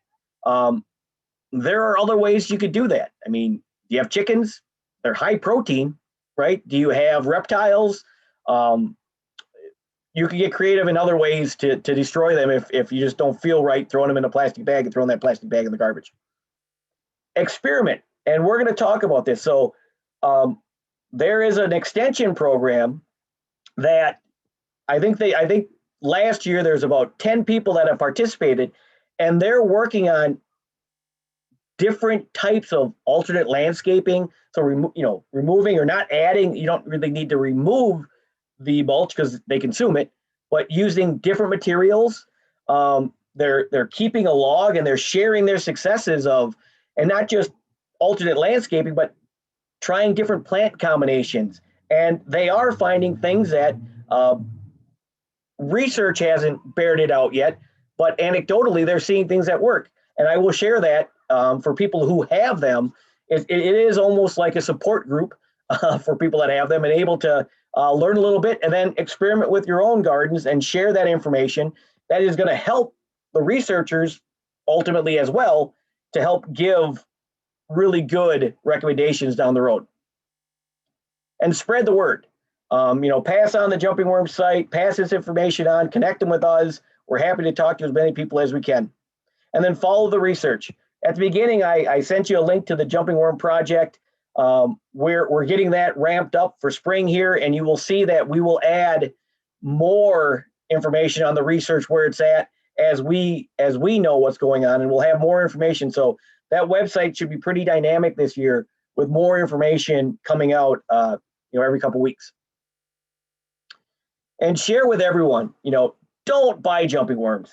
C: There are other ways you could do that. I mean, do you have chickens? They're high protein, right? Do you have reptiles? You can get creative in other ways to destroy them if you just don't feel right throwing them in a plastic bag and throwing that plastic bag in the garbage. Experiment, and we're going to talk about this. So there is an extension program that I think last year there's about 10 people that have participated, and they're working on different types of alternate landscaping. So removing or not adding, you don't really need to remove the mulch because they consume it, but using different materials. They're keeping a log and they're sharing their successes of, and not just alternate landscaping, but trying different plant combinations. And they are finding things that research hasn't bared it out yet, but anecdotally they're seeing things that work. And I will share that for people who have them. It is almost like a support group for people that have them, and able to learn a little bit and then experiment with your own gardens and share that information. That is going to help the researchers ultimately as well, to help give really good recommendations down the road. And spread the word. Pass on the Jumping Worm site, pass this information on, connect them with us. We're happy to talk to as many people as we can. And then follow the research. At the beginning, I sent you a link to the Jumping Worm project. We're getting that ramped up for spring here, and you will see that we will add more information on the research where it's at as we know what's going on, and we'll have more information. So that website should be pretty dynamic this year with more information coming out every couple weeks. And share with everyone, don't buy jumping worms.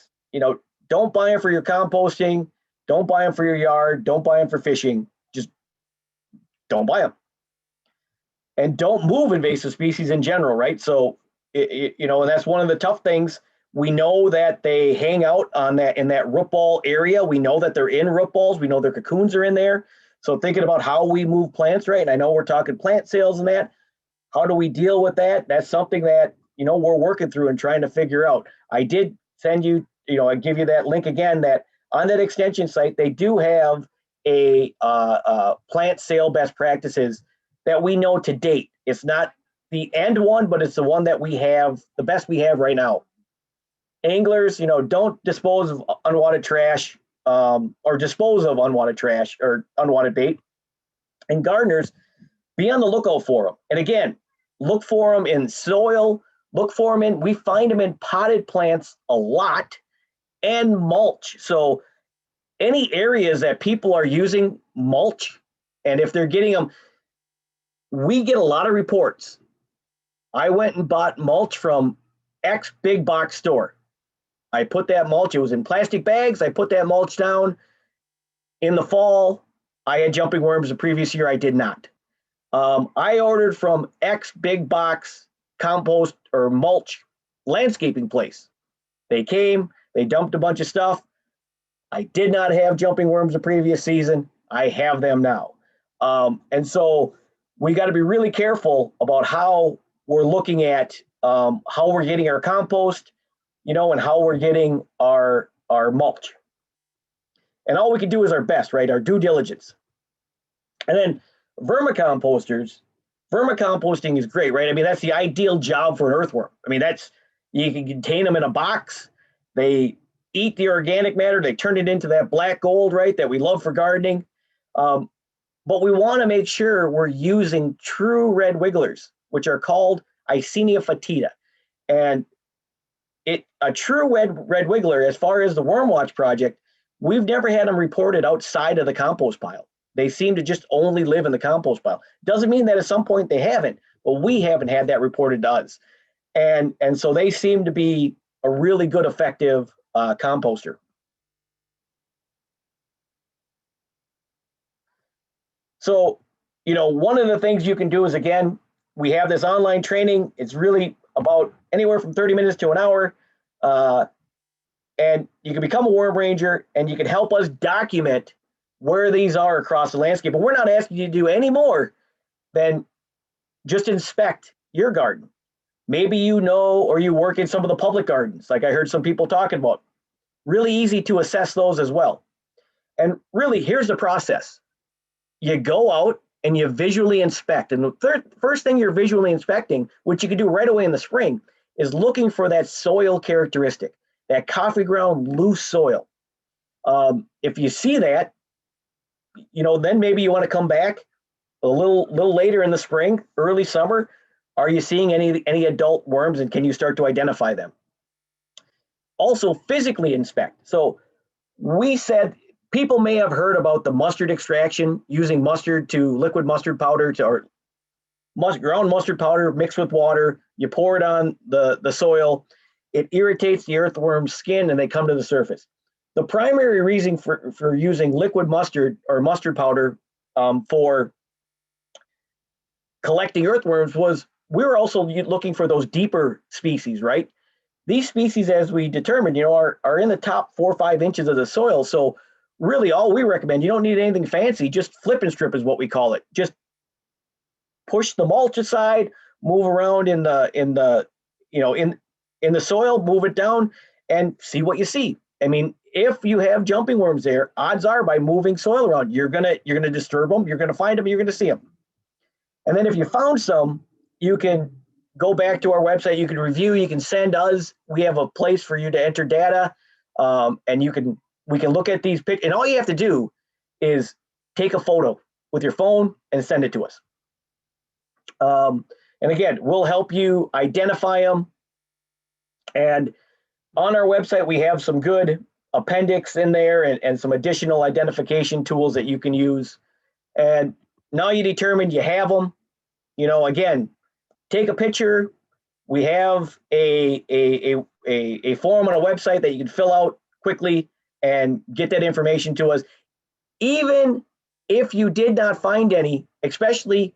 C: Don't buy them for your composting. Don't buy them for your yard. Don't buy them for fishing. Just don't buy them. And don't move invasive species in general, right? So, and that's one of the tough things. We know that they hang out in that root ball area. We know that they're in root balls. We know their cocoons are in there. So thinking about how we move plants, right? And I know we're talking plant sales and that. How do we deal with that? That's something that, we're working through and trying to figure out. I did send you, I give you that link again, that on that extension site, they do have a plant sale best practices that we know to date. It's not the end one, but it's the one that we have, the best we have right now. Anglers, don't dispose of unwanted trash or dispose of unwanted trash or unwanted bait. And gardeners, be on the lookout for them. And again, look for them in soil, we find them in potted plants a lot, and mulch. So any areas that people are using mulch, and if they're getting them, we get a lot of reports. I went and bought mulch from X big box store. I put that mulch, it was in plastic bags. I put that mulch down. In the fall, I had jumping worms. The previous year, I did not. I ordered from X big box compost or mulch landscaping place. They came, they dumped a bunch of stuff. I did not have jumping worms the previous season. I have them now. And so we got to be really careful about how we're looking at how we're getting our compost, and how we're getting our mulch. And all we can do is our best, right? Our due diligence. And then Vermicomposters, vermicomposting is great, right? I mean, that's the ideal job for an earthworm. I mean, you can contain them in a box. They eat the organic matter. They turn it into that black gold, right, that we love for gardening. But we want to make sure we're using true red wigglers, which are called Icenia fetida. And a true red wiggler, as far as the Worm Watch project, we've never had them reported outside of the compost pile. They seem to just only live in the compost pile. Doesn't mean that at some point they haven't, but we haven't had that reported to us. And so they seem to be a really good, effective composter. So, one of the things you can do is, again, we have this online training. It's really about anywhere from 30 minutes to an hour. And you can become a worm ranger and you can help us document where these are across the landscape. But we're not asking you to do any more than just inspect your garden. Maybe or you work in some of the public gardens, like I heard some people talking about. Really easy to assess those as well. And really, here's the process. You go out and you visually inspect. And the first thing you're visually inspecting, which you can do right away in the spring, is looking for that soil characteristic, that coffee ground loose soil. If you see that, then maybe you want to come back a little later in the spring, early summer. Are you seeing any adult worms, and can you start to identify them? Also, physically inspect. So we said people may have heard about the mustard extraction, using mustard to liquid mustard powder or ground mustard powder mixed with water. You pour it on the soil. It irritates the earthworm's skin and they come to the surface. The primary reason for using liquid mustard or mustard powder for collecting earthworms was we were also looking for those deeper species, right? These species, as we determined, are in the top 4 or 5 inches of the soil. So really all we recommend, you don't need anything fancy, just flip and strip is what we call it. Just push the mulch aside, move around in the soil, move it down and see what you see. I mean, if you have jumping worms there, odds are by moving soil around, you're gonna disturb them, you're gonna find them, you're gonna see them. And then if you found some, you can go back to our website, you can review, you can send us, we have a place for you to enter data, and we can look at these pictures, and all you have to do is take a photo with your phone and send it to us. And again, we'll help you identify them. And on our website, we have some good appendix in there and some additional identification tools that you can use. And now you determined you have them, again, take a picture. We have a form on a website that you can fill out quickly and get that information to us. Even if you did not find any, especially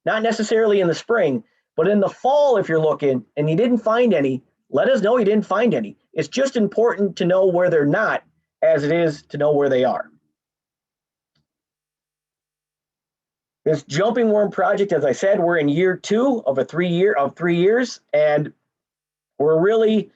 C: not necessarily in the spring, but in the fall, if you're looking and you didn't find any, let us know you didn't find any. It's just important to know where they're not as it is to know where they are. This jumping worm project, as I said, we're in year 2 of 3 years, and we're really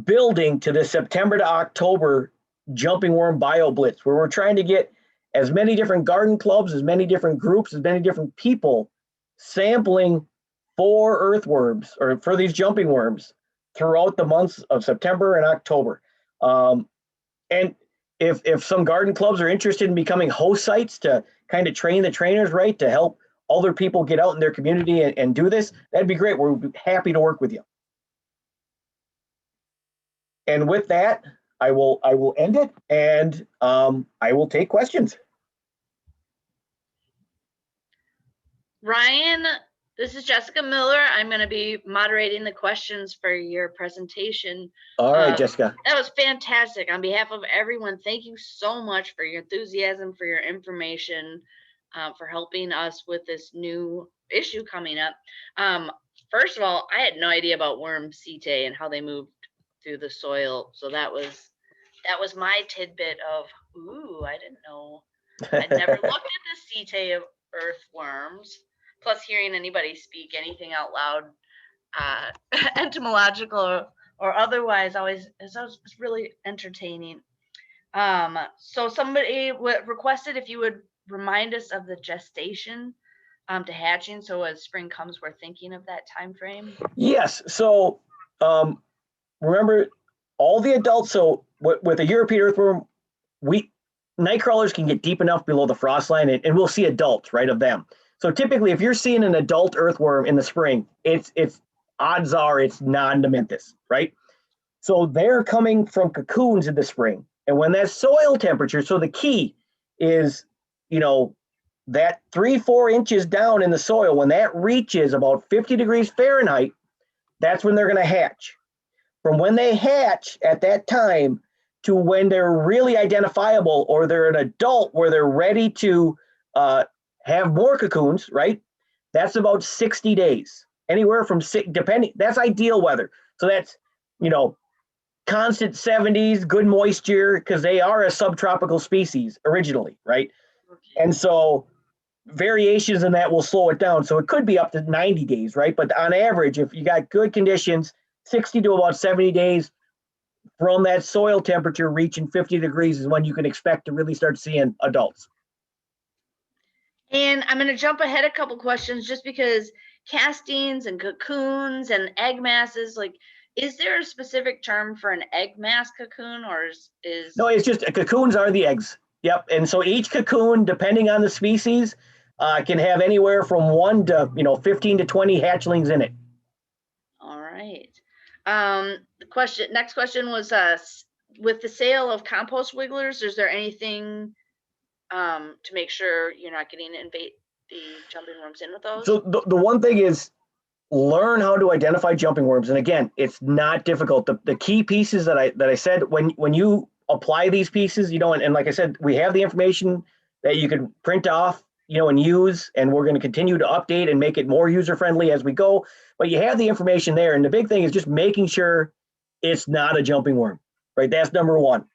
C: building to the September to October jumping worm bio blitz, where we're trying to get as many different garden clubs, as many different groups, as many different people sampling for earthworms or for these jumping worms throughout the months of September and October. And if some garden clubs are interested in becoming host sites to kind of train the trainers, right, to help other people get out in their community and do this, that'd be great. We're happy to work with you. And with that, I will end it, and I will take questions.
D: Ryan, this is Jessica Miller. I'm going to be moderating the questions for your presentation.
C: All right, Jessica.
D: That was fantastic. On behalf of everyone, thank you so much for your enthusiasm, for your information, for helping us with this new issue coming up. First of all, I had no idea about worm setae and how they moved through the soil. So that was my tidbit of, ooh, I didn't know. I'd never looked at the setae of earthworms. Plus, hearing anybody speak anything out loud, entomological or otherwise, it's really entertaining. So somebody requested if you would remind us of the gestation to hatching, so as spring comes, we're thinking of that time frame?
C: Yes. So remember, all the adults. So with a European earthworm, night crawlers can get deep enough below the frost line, and we'll see adults, right, of them. So typically, if you're seeing an adult earthworm in the spring, it's odds are it's non-Memphis, right? So they're coming from cocoons in the spring, and when that soil temperature. So the key is, that 3-4 inches down in the soil, when that reaches about 50 degrees Fahrenheit, that's when they're going to hatch. From when they hatch at that time to when they're really identifiable, or they're an adult where they're ready to have more cocoons, right? That's about 60 days, anywhere from depending, that's ideal weather. So that's, constant 70s, good moisture, because they are a subtropical species originally, right?
D: Okay.
C: And so variations in that will slow it down. So it could be up to 90 days, right? But on average, if you got good conditions, 60 to about 70 days from that soil temperature reaching 50 degrees is when you can expect to really start seeing adults.
D: And I'm going to jump ahead a couple questions just because castings and cocoons and egg masses, like, is there a specific term for an egg mass cocoon, or is...
C: No, it's just cocoons are the eggs. Yep. And so each cocoon, depending on the species, can have anywhere from 1 to 15 to 20 hatchlings in it.
D: All right. Next question was with the sale of compost wigglers, is there anything to make sure you're not getting the jumping worms in with those?
C: So the one thing is, learn how to identify jumping worms. And again, it's not difficult. The key pieces that I said, when you apply these pieces, and like I said, we have the information that you can print off, and use, and we're going to continue to update and make it more user-friendly as we go. But you have the information there. And the big thing is just making sure it's not a jumping worm, right? That's number one.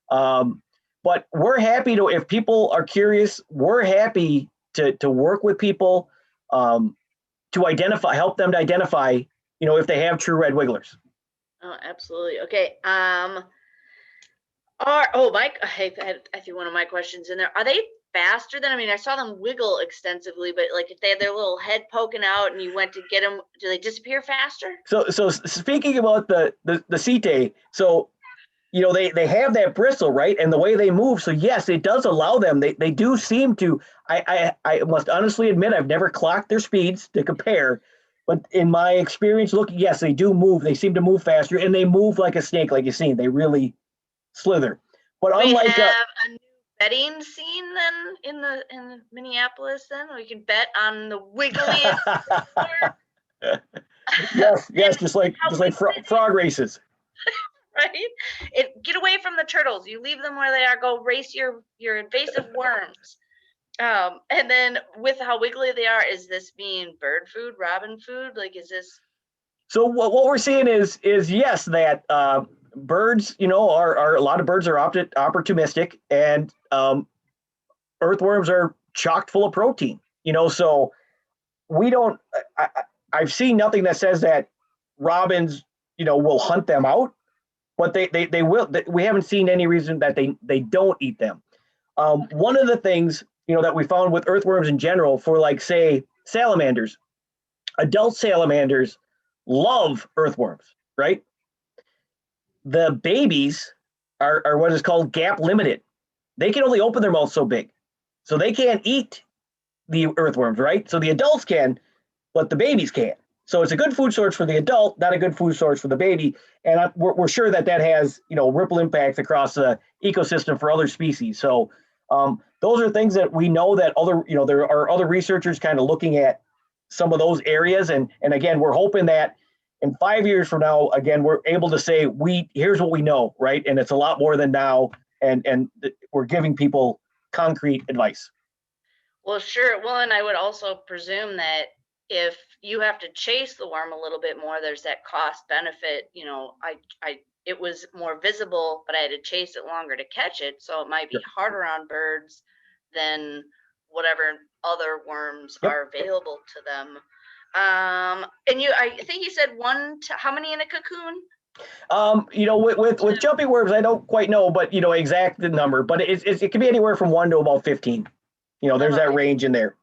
C: But we're happy to, if people are curious, we're happy to work with people to help them to identify, if they have true red wigglers.
D: Oh, absolutely. Okay. Mike, I threw one of my questions in there. Are they faster than, I saw them wiggle extensively, but like if they had their little head poking out and you went to get them, do they disappear faster?
C: So speaking about the setae, so they have that bristle, right? And the way they move, so yes, it does allow them, they do seem to, I must honestly admit, I've never clocked their speeds to compare, but in my experience looking, yes, they do move. They seem to move faster, and they move like a snake, like you've seen. They really slither. But
D: we
C: unlike
D: have a new betting scene then in Minneapolis. Then we can bet on the wiggliest.
C: yes, just like frog races.
D: Right? Get away from the turtles. You leave them where they are. Go race your invasive worms. And then with how wiggly they are, is this being bird food, robin food? Like, is this?
C: So what we're seeing is yes, that birds, are a lot of birds are opportunistic, and earthworms are chock full of protein. So we don't. I've seen nothing that says that robins, will hunt them out. But they will. We haven't seen any reason that they don't eat them. One of the things that we found with earthworms in general, for like say salamanders, adult salamanders love earthworms, right? The babies are what is called gap limited. They can only open their mouth so big, so they can't eat the earthworms, right? So the adults can, but the babies can't. So it's a good food source for the adult, not a good food source for the baby. And we're sure that has, ripple impacts across the ecosystem for other species. So those are things that we know that there are other researchers kind of looking at some of those areas. And again, we're hoping that in 5 years from now, again, we're able to say, here's what we know, right? And it's a lot more than now. And we're giving people concrete advice.
D: Well, sure. Well, and I would also presume that if you have to chase the worm a little bit more, there's that cost benefit. It was more visible, but I had to chase it longer to catch it. So it might be harder on birds than whatever other worms are available to them. And I think you said how many in a cocoon?
C: With jumping worms, I don't quite know, but exact the number, but it can be anywhere from 1 to about 15. there's that
D: Alright.
C: range in there.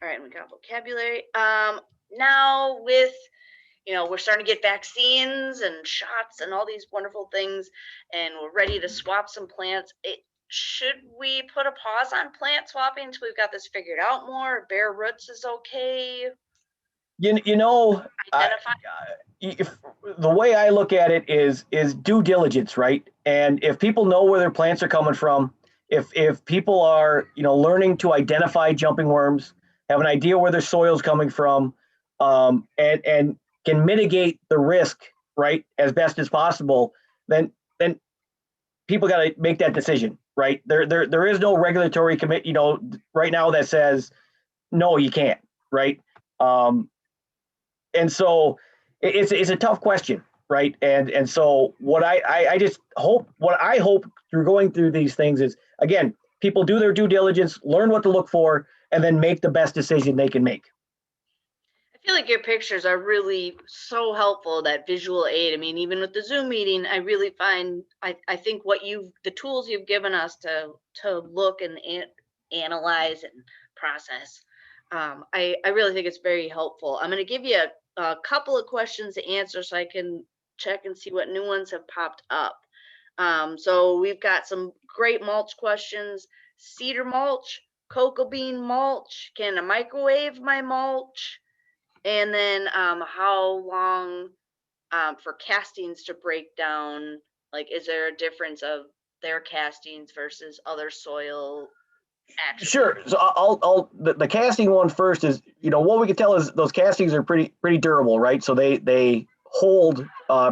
D: All right, we got vocabulary. Now with, we're starting to get vaccines and shots and all these wonderful things, and we're ready to swap some plants. Should we put a pause on plant swapping until we've got this figured out more? Bare roots is okay.
C: Identify. The way I look at it is due diligence, right? And if people know where their plants are coming from, if people are learning to identify jumping worms, have an idea where their soil's coming from, and can mitigate the risk, right, as best as possible, then people got to make that decision, right? There is no regulatory commit, right now that says no, you can't, right? And so it's a tough question, right? And so what I hope through going through these things is, again, people do their due diligence, learn what to look for, and then make the best decision they can make.
D: I feel like your pictures are really so helpful, that visual aid. I mean, even with the Zoom meeting, I really find, I think the tools you've given us to look and analyze and process, I really think it's very helpful. I'm going to give you a couple of questions to answer so I can check and see what new ones have popped up. So we've got some great mulch questions. Cedar mulch, cocoa bean mulch, can I microwave my mulch? And then how long for castings to break down? Like, is there a difference of their castings versus other soil attributes?
C: Sure. So the casting one first is, what we can tell is those castings are pretty durable, right? So they hold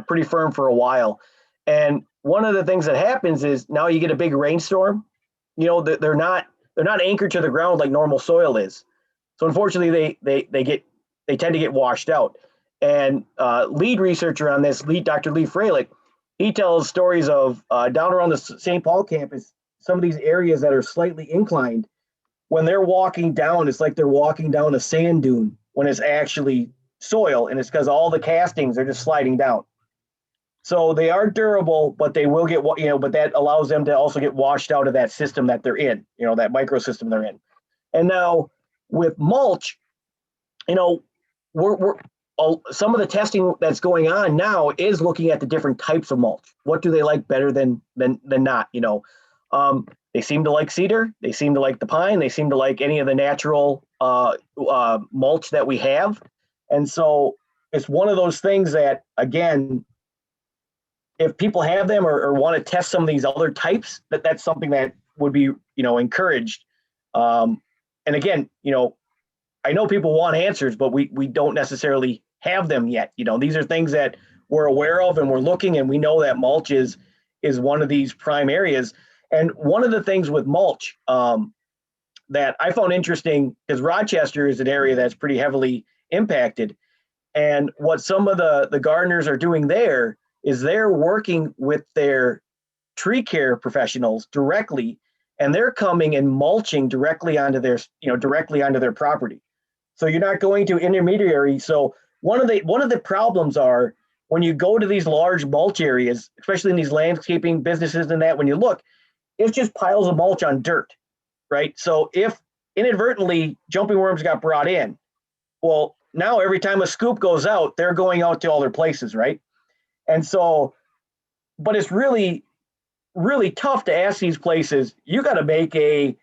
C: pretty firm for a while. And one of the things that happens is now you get a big rainstorm, they're not anchored to the ground like normal soil is. So unfortunately they tend to get washed out. And lead researcher on this, Dr. Lee Freilich, he tells stories of down around the St. Paul campus, some of these areas that are slightly inclined, when they're walking down, it's like they're walking down a sand dune when it's actually soil, and it's because all the castings are just sliding down. So they are durable, but they will get, but that allows them to also get washed out of that system that they're in, that microsystem they're in. And now with mulch, we're some of the testing that's going on now is looking at the different types of mulch. What do they like better than not? They seem to like cedar. They seem to like the pine. They seem to like any of the natural mulch that we have. And so it's one of those things that, again, if people have them or want to test some of these other types, that's something that would be, encouraged. And again, I know people want answers, but we don't necessarily have them yet. These are things that we're aware of and we're looking, and we know that mulch is one of these prime areas. And one of the things with mulch that I found interesting, because Rochester is an area that's pretty heavily impacted. And what some of the gardeners are doing there is they're working with their tree care professionals directly, and they're coming and mulching directly onto their property. So you're not going to intermediary. So one of the problems are when you go to these large mulch areas, especially in these landscaping businesses and that, when you look, it's just piles of mulch on dirt, right? So if inadvertently jumping worms got brought in, well, now every time a scoop goes out, they're going out to all their places, right? And so, but it's really, really tough to ask these places, you got to make a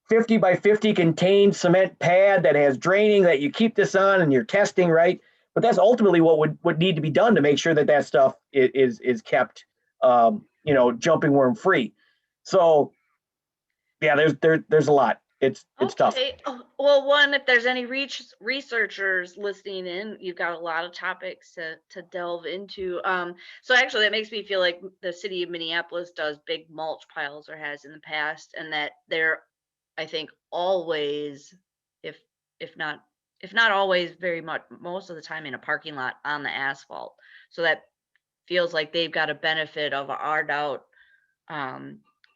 C: 50 by 50 contained cement pad that has draining that you keep this on and you're testing, right? But that's ultimately what would need to be done to make sure that stuff is kept, jumping worm free. So yeah, there's a lot. It's tough.
D: Well, one, if there's any researchers listening in, you've got a lot of topics to delve into. So actually that makes me feel like the city of Minneapolis does big mulch piles, or has in the past, and that they're, I think, always, if not always, very much most of the time in a parking lot on the asphalt. So that feels like they've got a benefit of our doubt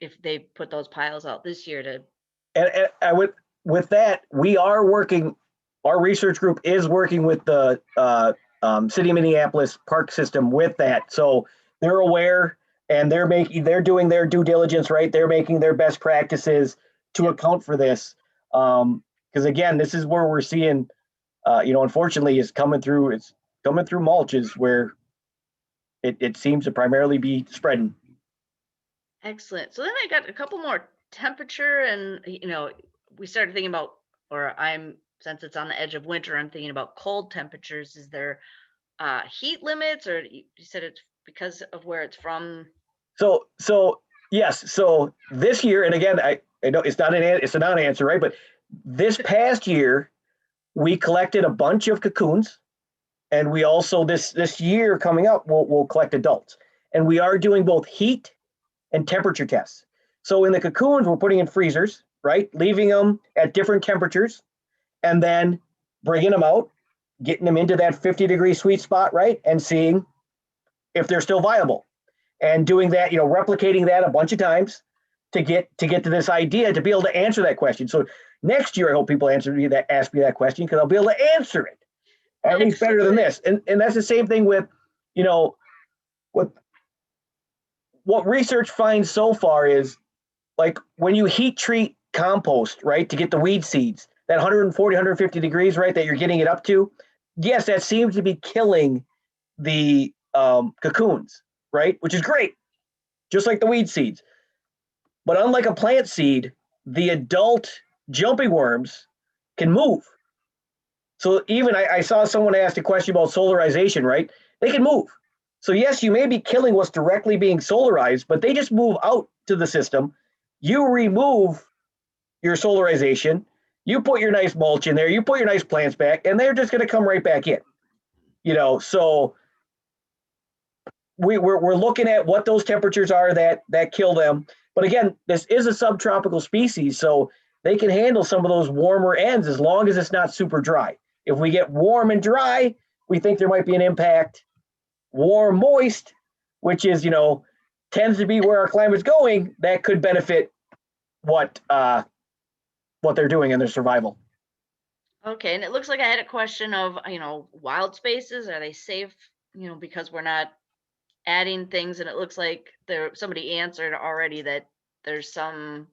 D: if they put those piles out this year to.
C: And I would, with that, we are working. Our research group is working with the City of Minneapolis park system with that, so they're aware and they're doing their due diligence, right? They're making their best practices to account for this. Because again, this is where we're seeing, unfortunately, it's coming through mulches where it seems to primarily be spreading.
D: Excellent. So then I got a couple more temperature, and we started thinking about, since it's on the edge of winter, I'm thinking about cold temperatures. Is there heat limits, or you said it's because of where it's from?
C: So yes. So this year, and again, I know it's a non-answer, right? But this past year, we collected a bunch of cocoons, and we also this year coming up, we'll collect adults, and we are doing both heat and temperature tests. So in the cocoons, we're putting in freezers, right? Leaving them at different temperatures, and then bringing them out, getting them into that 50-degree sweet spot, right? And seeing if they're still viable. And doing that, replicating that a bunch of times to get to this idea, to be able to answer that question. So next year, I hope people ask me that question, because I'll be able to answer it at least better than this. And that's the same thing with, what research finds so far is, like, when you heat treat compost, right, to get the weed seeds, that 140, 150 degrees, right, that you're getting it up to, yes, that seems to be killing the cocoons, right, which is great, just like the weed seeds. But unlike a plant seed, the adult jumping worms can move. So even I saw someone asked a question about solarization, right? They can move. So yes, you may be killing what's directly being solarized, but they just move out to the system. You remove your solarization, you put your nice mulch in there, you put your nice plants back, and they're just going to come right back in. So we're looking at what those temperatures are that kill them. But again, this is a subtropical species, so they can handle some of those warmer ends as long as it's not super dry. If we get warm and dry, we think there might be an impact. Warm, moist, which is, tends to be where our climate's going, that could benefit what they're doing in their survival.
D: Okay, and it looks like I had a question of, wild spaces. Are they safe, because we're not adding things? And it looks like somebody answered already that there's some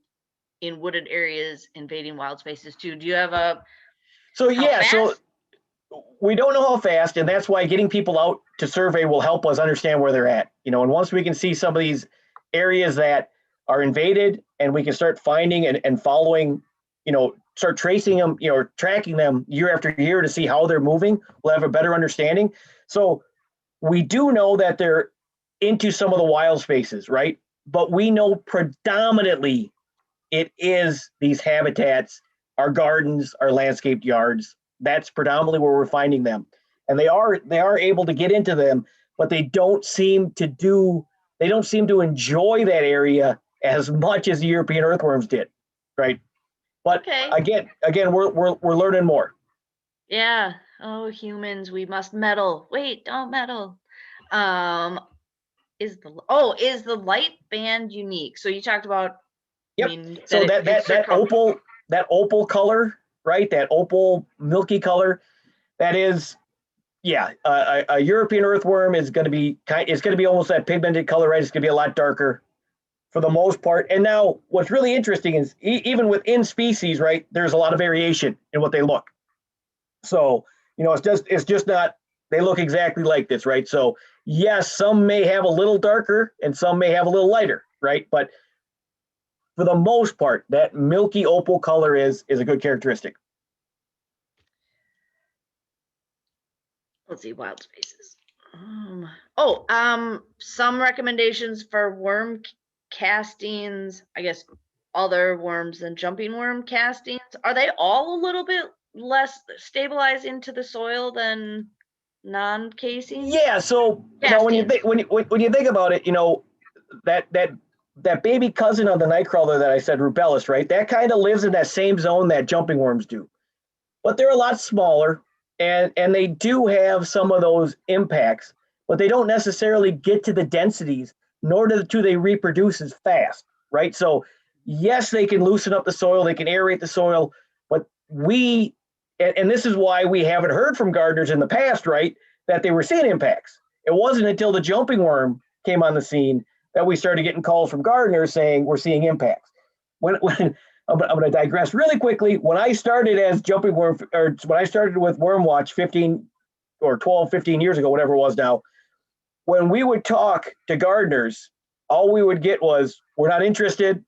D: in wooded areas invading wild spaces too. Do you have a
C: So we don't know how fast, and that's why getting people out to survey will help us understand where they're at. And once we can see some of these areas that are invaded, and we can start finding and following, start tracing them, tracking them year after year to see how they're moving, we'll have a better understanding. So we do know that they're into some of the wild spaces, right? But we know predominantly it is these habitats, our gardens, our landscaped yards. That's predominantly where we're finding them. And they are able to get into them, but they don't seem to enjoy that area as much as the European earthworms did, right? But again, we're learning more.
D: Yeah. Oh, humans, we must meddle. Wait, don't meddle. Is the light band unique? So you talked about.
C: Yep. So that opal color, right? That opal milky color, that is, a European earthworm is going to be almost that pigmented color, right? It's going to be a lot darker for the most part. And now what's really interesting is even within species, right, there's a lot of variation in what they look. So, it's just not, they look exactly like this, right? So yes, some may have a little darker and some may have a little lighter, right? But for the most part, that milky opal color is a good characteristic.
D: Let's see, wild spaces. Some recommendations for worm castings. I guess other worms than jumping worm castings. Are they all a little bit less stabilized into the soil than non-casing?
C: Yeah. So when you think about it, that baby cousin of the nightcrawler that I said, rubellus, right? That kind of lives in that same zone that jumping worms do, but they're a lot smaller, and they do have some of those impacts, but they don't necessarily get to the densities, nor do they reproduce as fast, right? So yes, they can loosen up the soil, they can aerate the soil, but and this is why we haven't heard from gardeners in the past, right, that they were seeing impacts. It wasn't until the jumping worm came on the scene that we started getting calls from gardeners saying we're seeing impacts. When I'm going to digress really quickly. When I started as jumping worm, or when I started with Worm Watch 15 or 12, 15 years ago, whatever it was now, when we would talk to gardeners, all we would get was, we're not interested.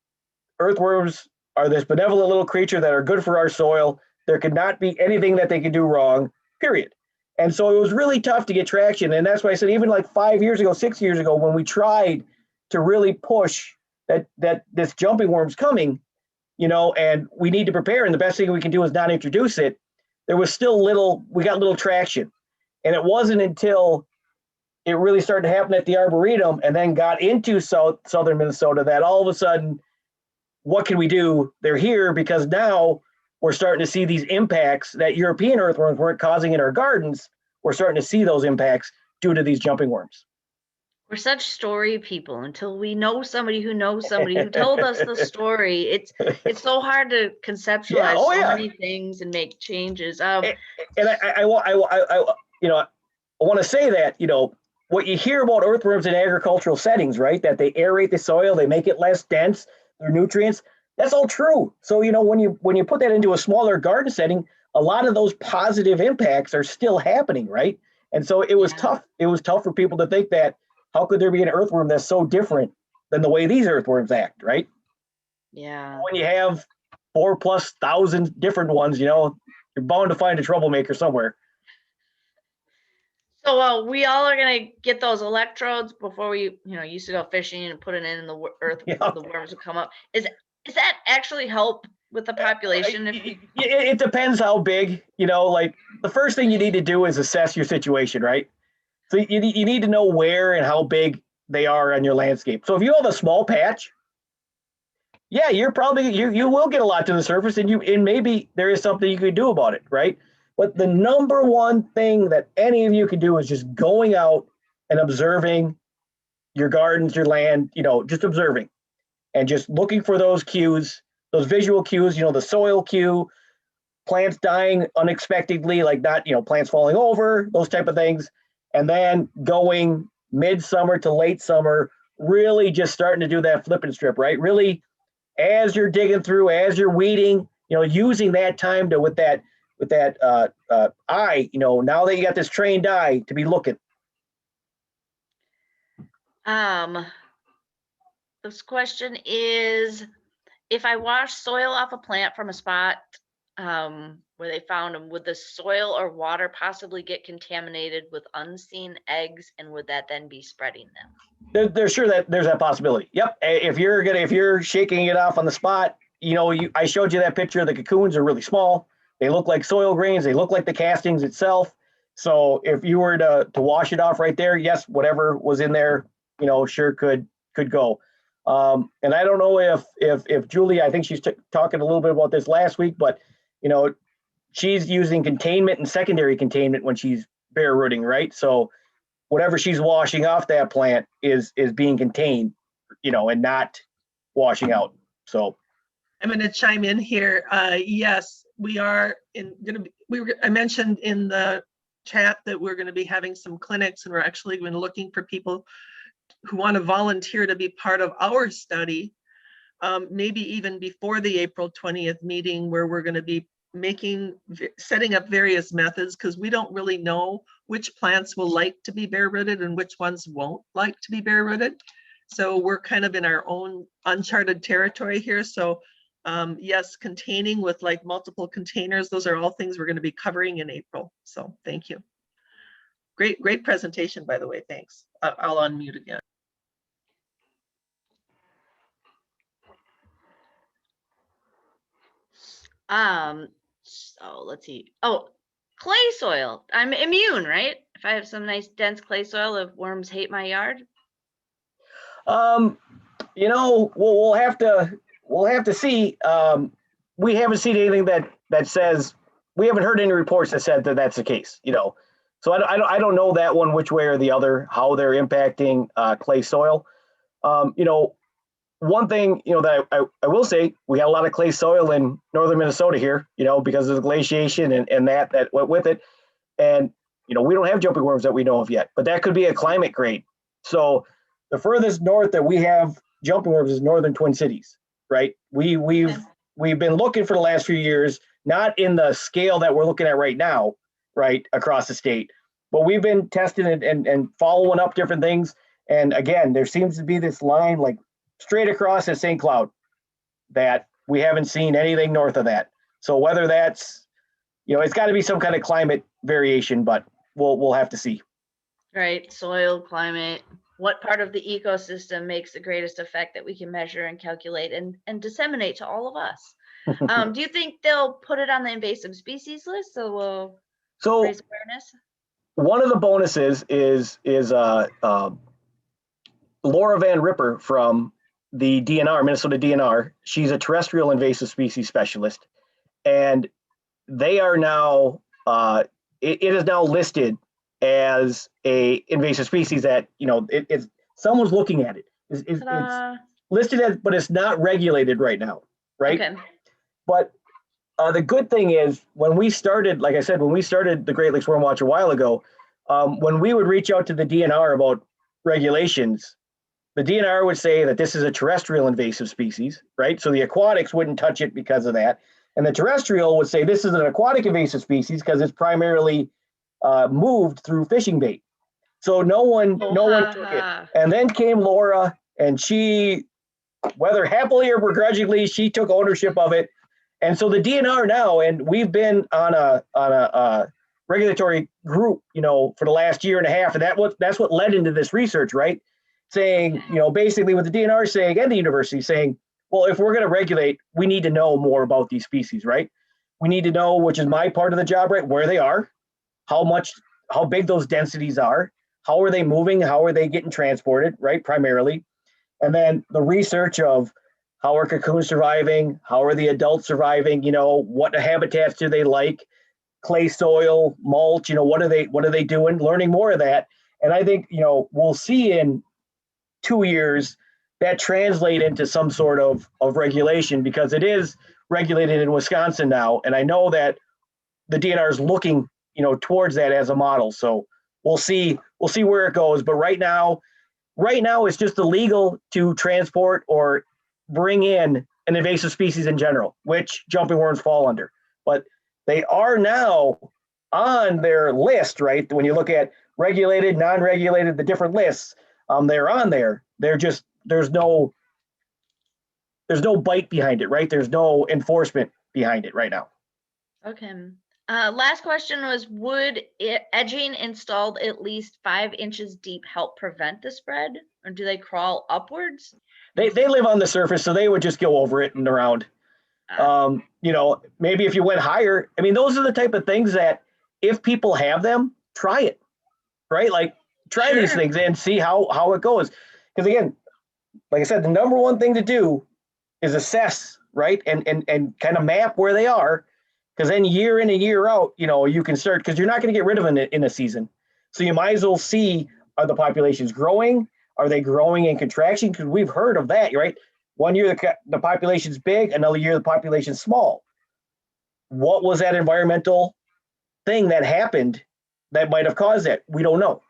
C: Earthworms are this benevolent little creature that are good for our soil. There could not be anything that they could do wrong, period. And so it was really tough to get traction. And that's why I said, even like 5 years ago, 6 years ago, when we tried to really push that this jumping worm's coming, and we need to prepare, and the best thing we can do is not introduce it, there was still we got little traction. And it wasn't until it really started to happen at the Arboretum and then got into southern Minnesota that all of a sudden, what can we do? They're here, because now we're starting to see these impacts that European earthworms weren't causing in our gardens. We're starting to see those impacts due to these jumping worms.
D: We're such story people until we know somebody who knows somebody who told us the story. It's so hard to conceptualize so many things and make changes.
C: And I want to say that, what you hear about earthworms in agricultural settings, right? That they aerate the soil, they make it less dense, their nutrients. That's all true. So, when you put that into a smaller garden setting, a lot of those positive impacts are still happening, right? And so it was tough. It was tough for people to think that, how could there be an earthworm that's so different than the way these earthworms act, right?
D: Yeah.
C: When you have 4,000+ different ones, you're bound to find a troublemaker somewhere.
D: So we all are gonna get those electrodes before we, used to go fishing and put it in the earth. The worms would come up. Is that actually help with the population?
C: It depends how big. Like the first thing you need to do is assess your situation, right? So you need to know where and how big they are on your landscape. So if you have a small patch, you're probably you will get a lot to the surface, and maybe there is something you could do about it, right? But the number one thing that any of you can do is just going out and observing your gardens, your land, just observing and just looking for those cues, those visual cues, the soil cue, plants dying unexpectedly, like not, plants falling over, those type of things. And then going midsummer to late summer, really just starting to do that flip and strip, right? Really, as you're digging through, as you're weeding, using that time to with that eye, now that you got this trained eye to be looking.
D: This question is, if I wash soil off a plant from a spot where they found them, would the soil or water possibly get contaminated with unseen eggs, and would that then be spreading them?
C: There's sure that there's that possibility. Yep. If you're shaking it off on the spot, I showed you that picture. The cocoons are really small. They look like soil grains. They look like the castings itself. So if you were to wash it off right there, yes, whatever was in there, sure could go. And I don't know if Julie, I think she's talking a little bit about this last week, but she's using containment and secondary containment when she's bare rooting, right? So whatever she's washing off that plant is being contained, and not washing out. So
B: I'm going to chime in here. Yes, we are I mentioned in the chat that we're going to be having some clinics, and we're actually been looking for people who want to volunteer to be part of our study, maybe even before the April 20th meeting, where we're going to be setting up various methods, because we don't really know which plants will like to be bare rooted and which ones won't like to be bare rooted. So we're kind of in our own uncharted territory here. So yes, containing with like multiple containers, those are all things we're going to be covering in April. So thank you. Great presentation, by the way. Thanks. I'll unmute again.
D: So let's see. Oh, clay soil. I'm immune, right? If I have some nice dense clay soil, if worms hate my yard.
C: We'll have to see. We haven't seen anything that says, we haven't heard any reports that said that that's the case. So I don't know that one which way or the other, how they're impacting clay soil. One thing, that I will say, we got a lot of clay soil in northern Minnesota here, because of the glaciation and that went with it. And, we don't have jumping worms that we know of yet, but that could be a climate grade. So the furthest north that we have jumping worms is northern Twin Cities, right? We've we've been looking for the last few years, not in the scale that we're looking at right now, right, across the state, but we've been testing it and following up different things. And again, there seems to be this line like straight across at St. Cloud that we haven't seen anything north of that. So whether that's, you know, it's got to be some kind of climate variation, but we'll have to see.
D: Right, soil, climate, what part of the ecosystem makes the greatest effect that we can measure and calculate and disseminate to all of us. Do you think they'll put it on the invasive species list so we'll
C: So
D: raise awareness?
C: one of the bonuses is Laura Van Ripper from the DNR, Minnesota DNR. She's a terrestrial invasive species specialist, and they are now, it is now listed as a invasive species that, you know, it's someone's looking at it. It's listed as, but it's not regulated right now, right?
D: Okay.
C: But the good thing is when we started, like I said, when we started the Great Lakes Worm Watch a while ago, when we would reach out to the DNR about regulations, the DNR would say that this is a terrestrial invasive species, right? So the aquatics wouldn't touch it because of that. And the terrestrial would say this is an aquatic invasive species because it's primarily moved through fishing bait. So no one took it. And then came Laura, and she, whether happily or begrudgingly, she took ownership of it. And so the DNR now, and we've been on a regulatory group, you know, for the last year and a half, and that's what led into this research, right? Saying, you know, basically what the DNR is saying and the university saying, well, if we're going to regulate, we need to know more about these species, right? We need to know, which is my part of the job, right? Where they are, how big those densities are, how are they moving, how are they getting transported, right? Primarily. And then the research of how are cocoons surviving, how are the adults surviving, you know, what habitats do they like, clay soil, mulch, you know, what are they doing, learning more of that. And I think, you know, we'll see in 2 years that translate into some sort of regulation, because it is regulated in Wisconsin now. And I know that the DNR is looking, you know, towards that as a model. So we'll see where it goes. But right now it's just illegal to transport or bring in an invasive species in general, which jumping worms fall under. But they are now on their list, right? When you look at regulated, non-regulated, the different lists, they're on there. They're just, there's no bite behind it, right? There's no enforcement behind it right now.
D: Okay. Last question was, would edging installed at least 5 inches deep help prevent the spread, or do they crawl upwards?
C: They live on the surface, so they would just go over it and around. You know, maybe if you went higher, I mean, those are the type of things that if people have them, try it, right? Like try these things and see how it goes. Because again, like I said, the number one thing to do is assess, right? And kind of map where they are. Because then year in and year out, you know, you can start, because you're not going to get rid of them in a season. So you might as well see, are the populations growing? Are they growing in contraction? Because we've heard of that, right? One year the population's big, another year the population's small. What was that environmental thing that happened that might have caused that? We don't know.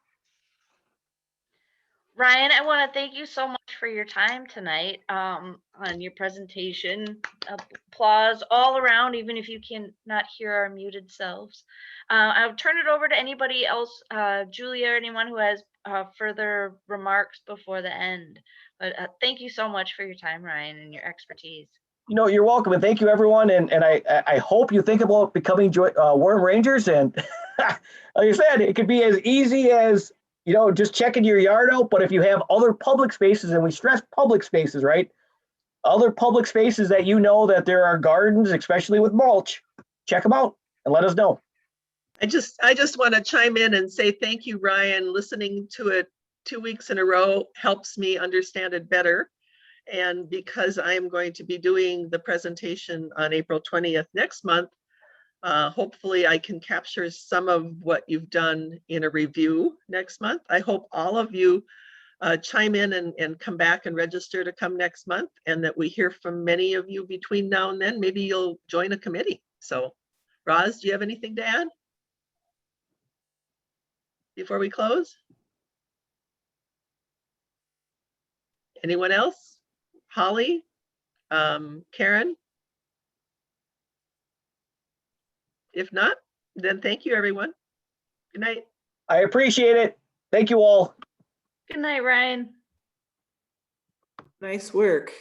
D: Ryan, I want to thank you so much for your time tonight on your presentation. Applause all around, even if you can not hear our muted selves. I'll turn it over to anybody else, Julia, or anyone who has further remarks before the end. But thank you so much for your time, Ryan, and your expertise.
C: You know, you're welcome, and thank you, everyone. And I hope you think about becoming worm rangers. And like I said, it could be as easy as, you know, just checking your yard out. But if you have other public spaces, and we stress public spaces, right? Other public spaces that you know that there are gardens, especially with mulch, check them out and let us know.
B: I just want to chime in and say thank you, Ryan. Listening to it 2 weeks in a row helps me understand it better. And because I'm going to be doing the presentation on April 20th next month, hopefully I can capture some of what you've done in a review next month. I hope all of you chime in and come back and register to come next month, and that we hear from many of you between now and then. Maybe you'll join a committee. So Roz, do you have anything to add before we close? Anyone else? Holly, Karen? If not, then thank you, everyone. Good night.
C: I appreciate it. Thank you all.
D: Good night, Ryan.
E: Nice work.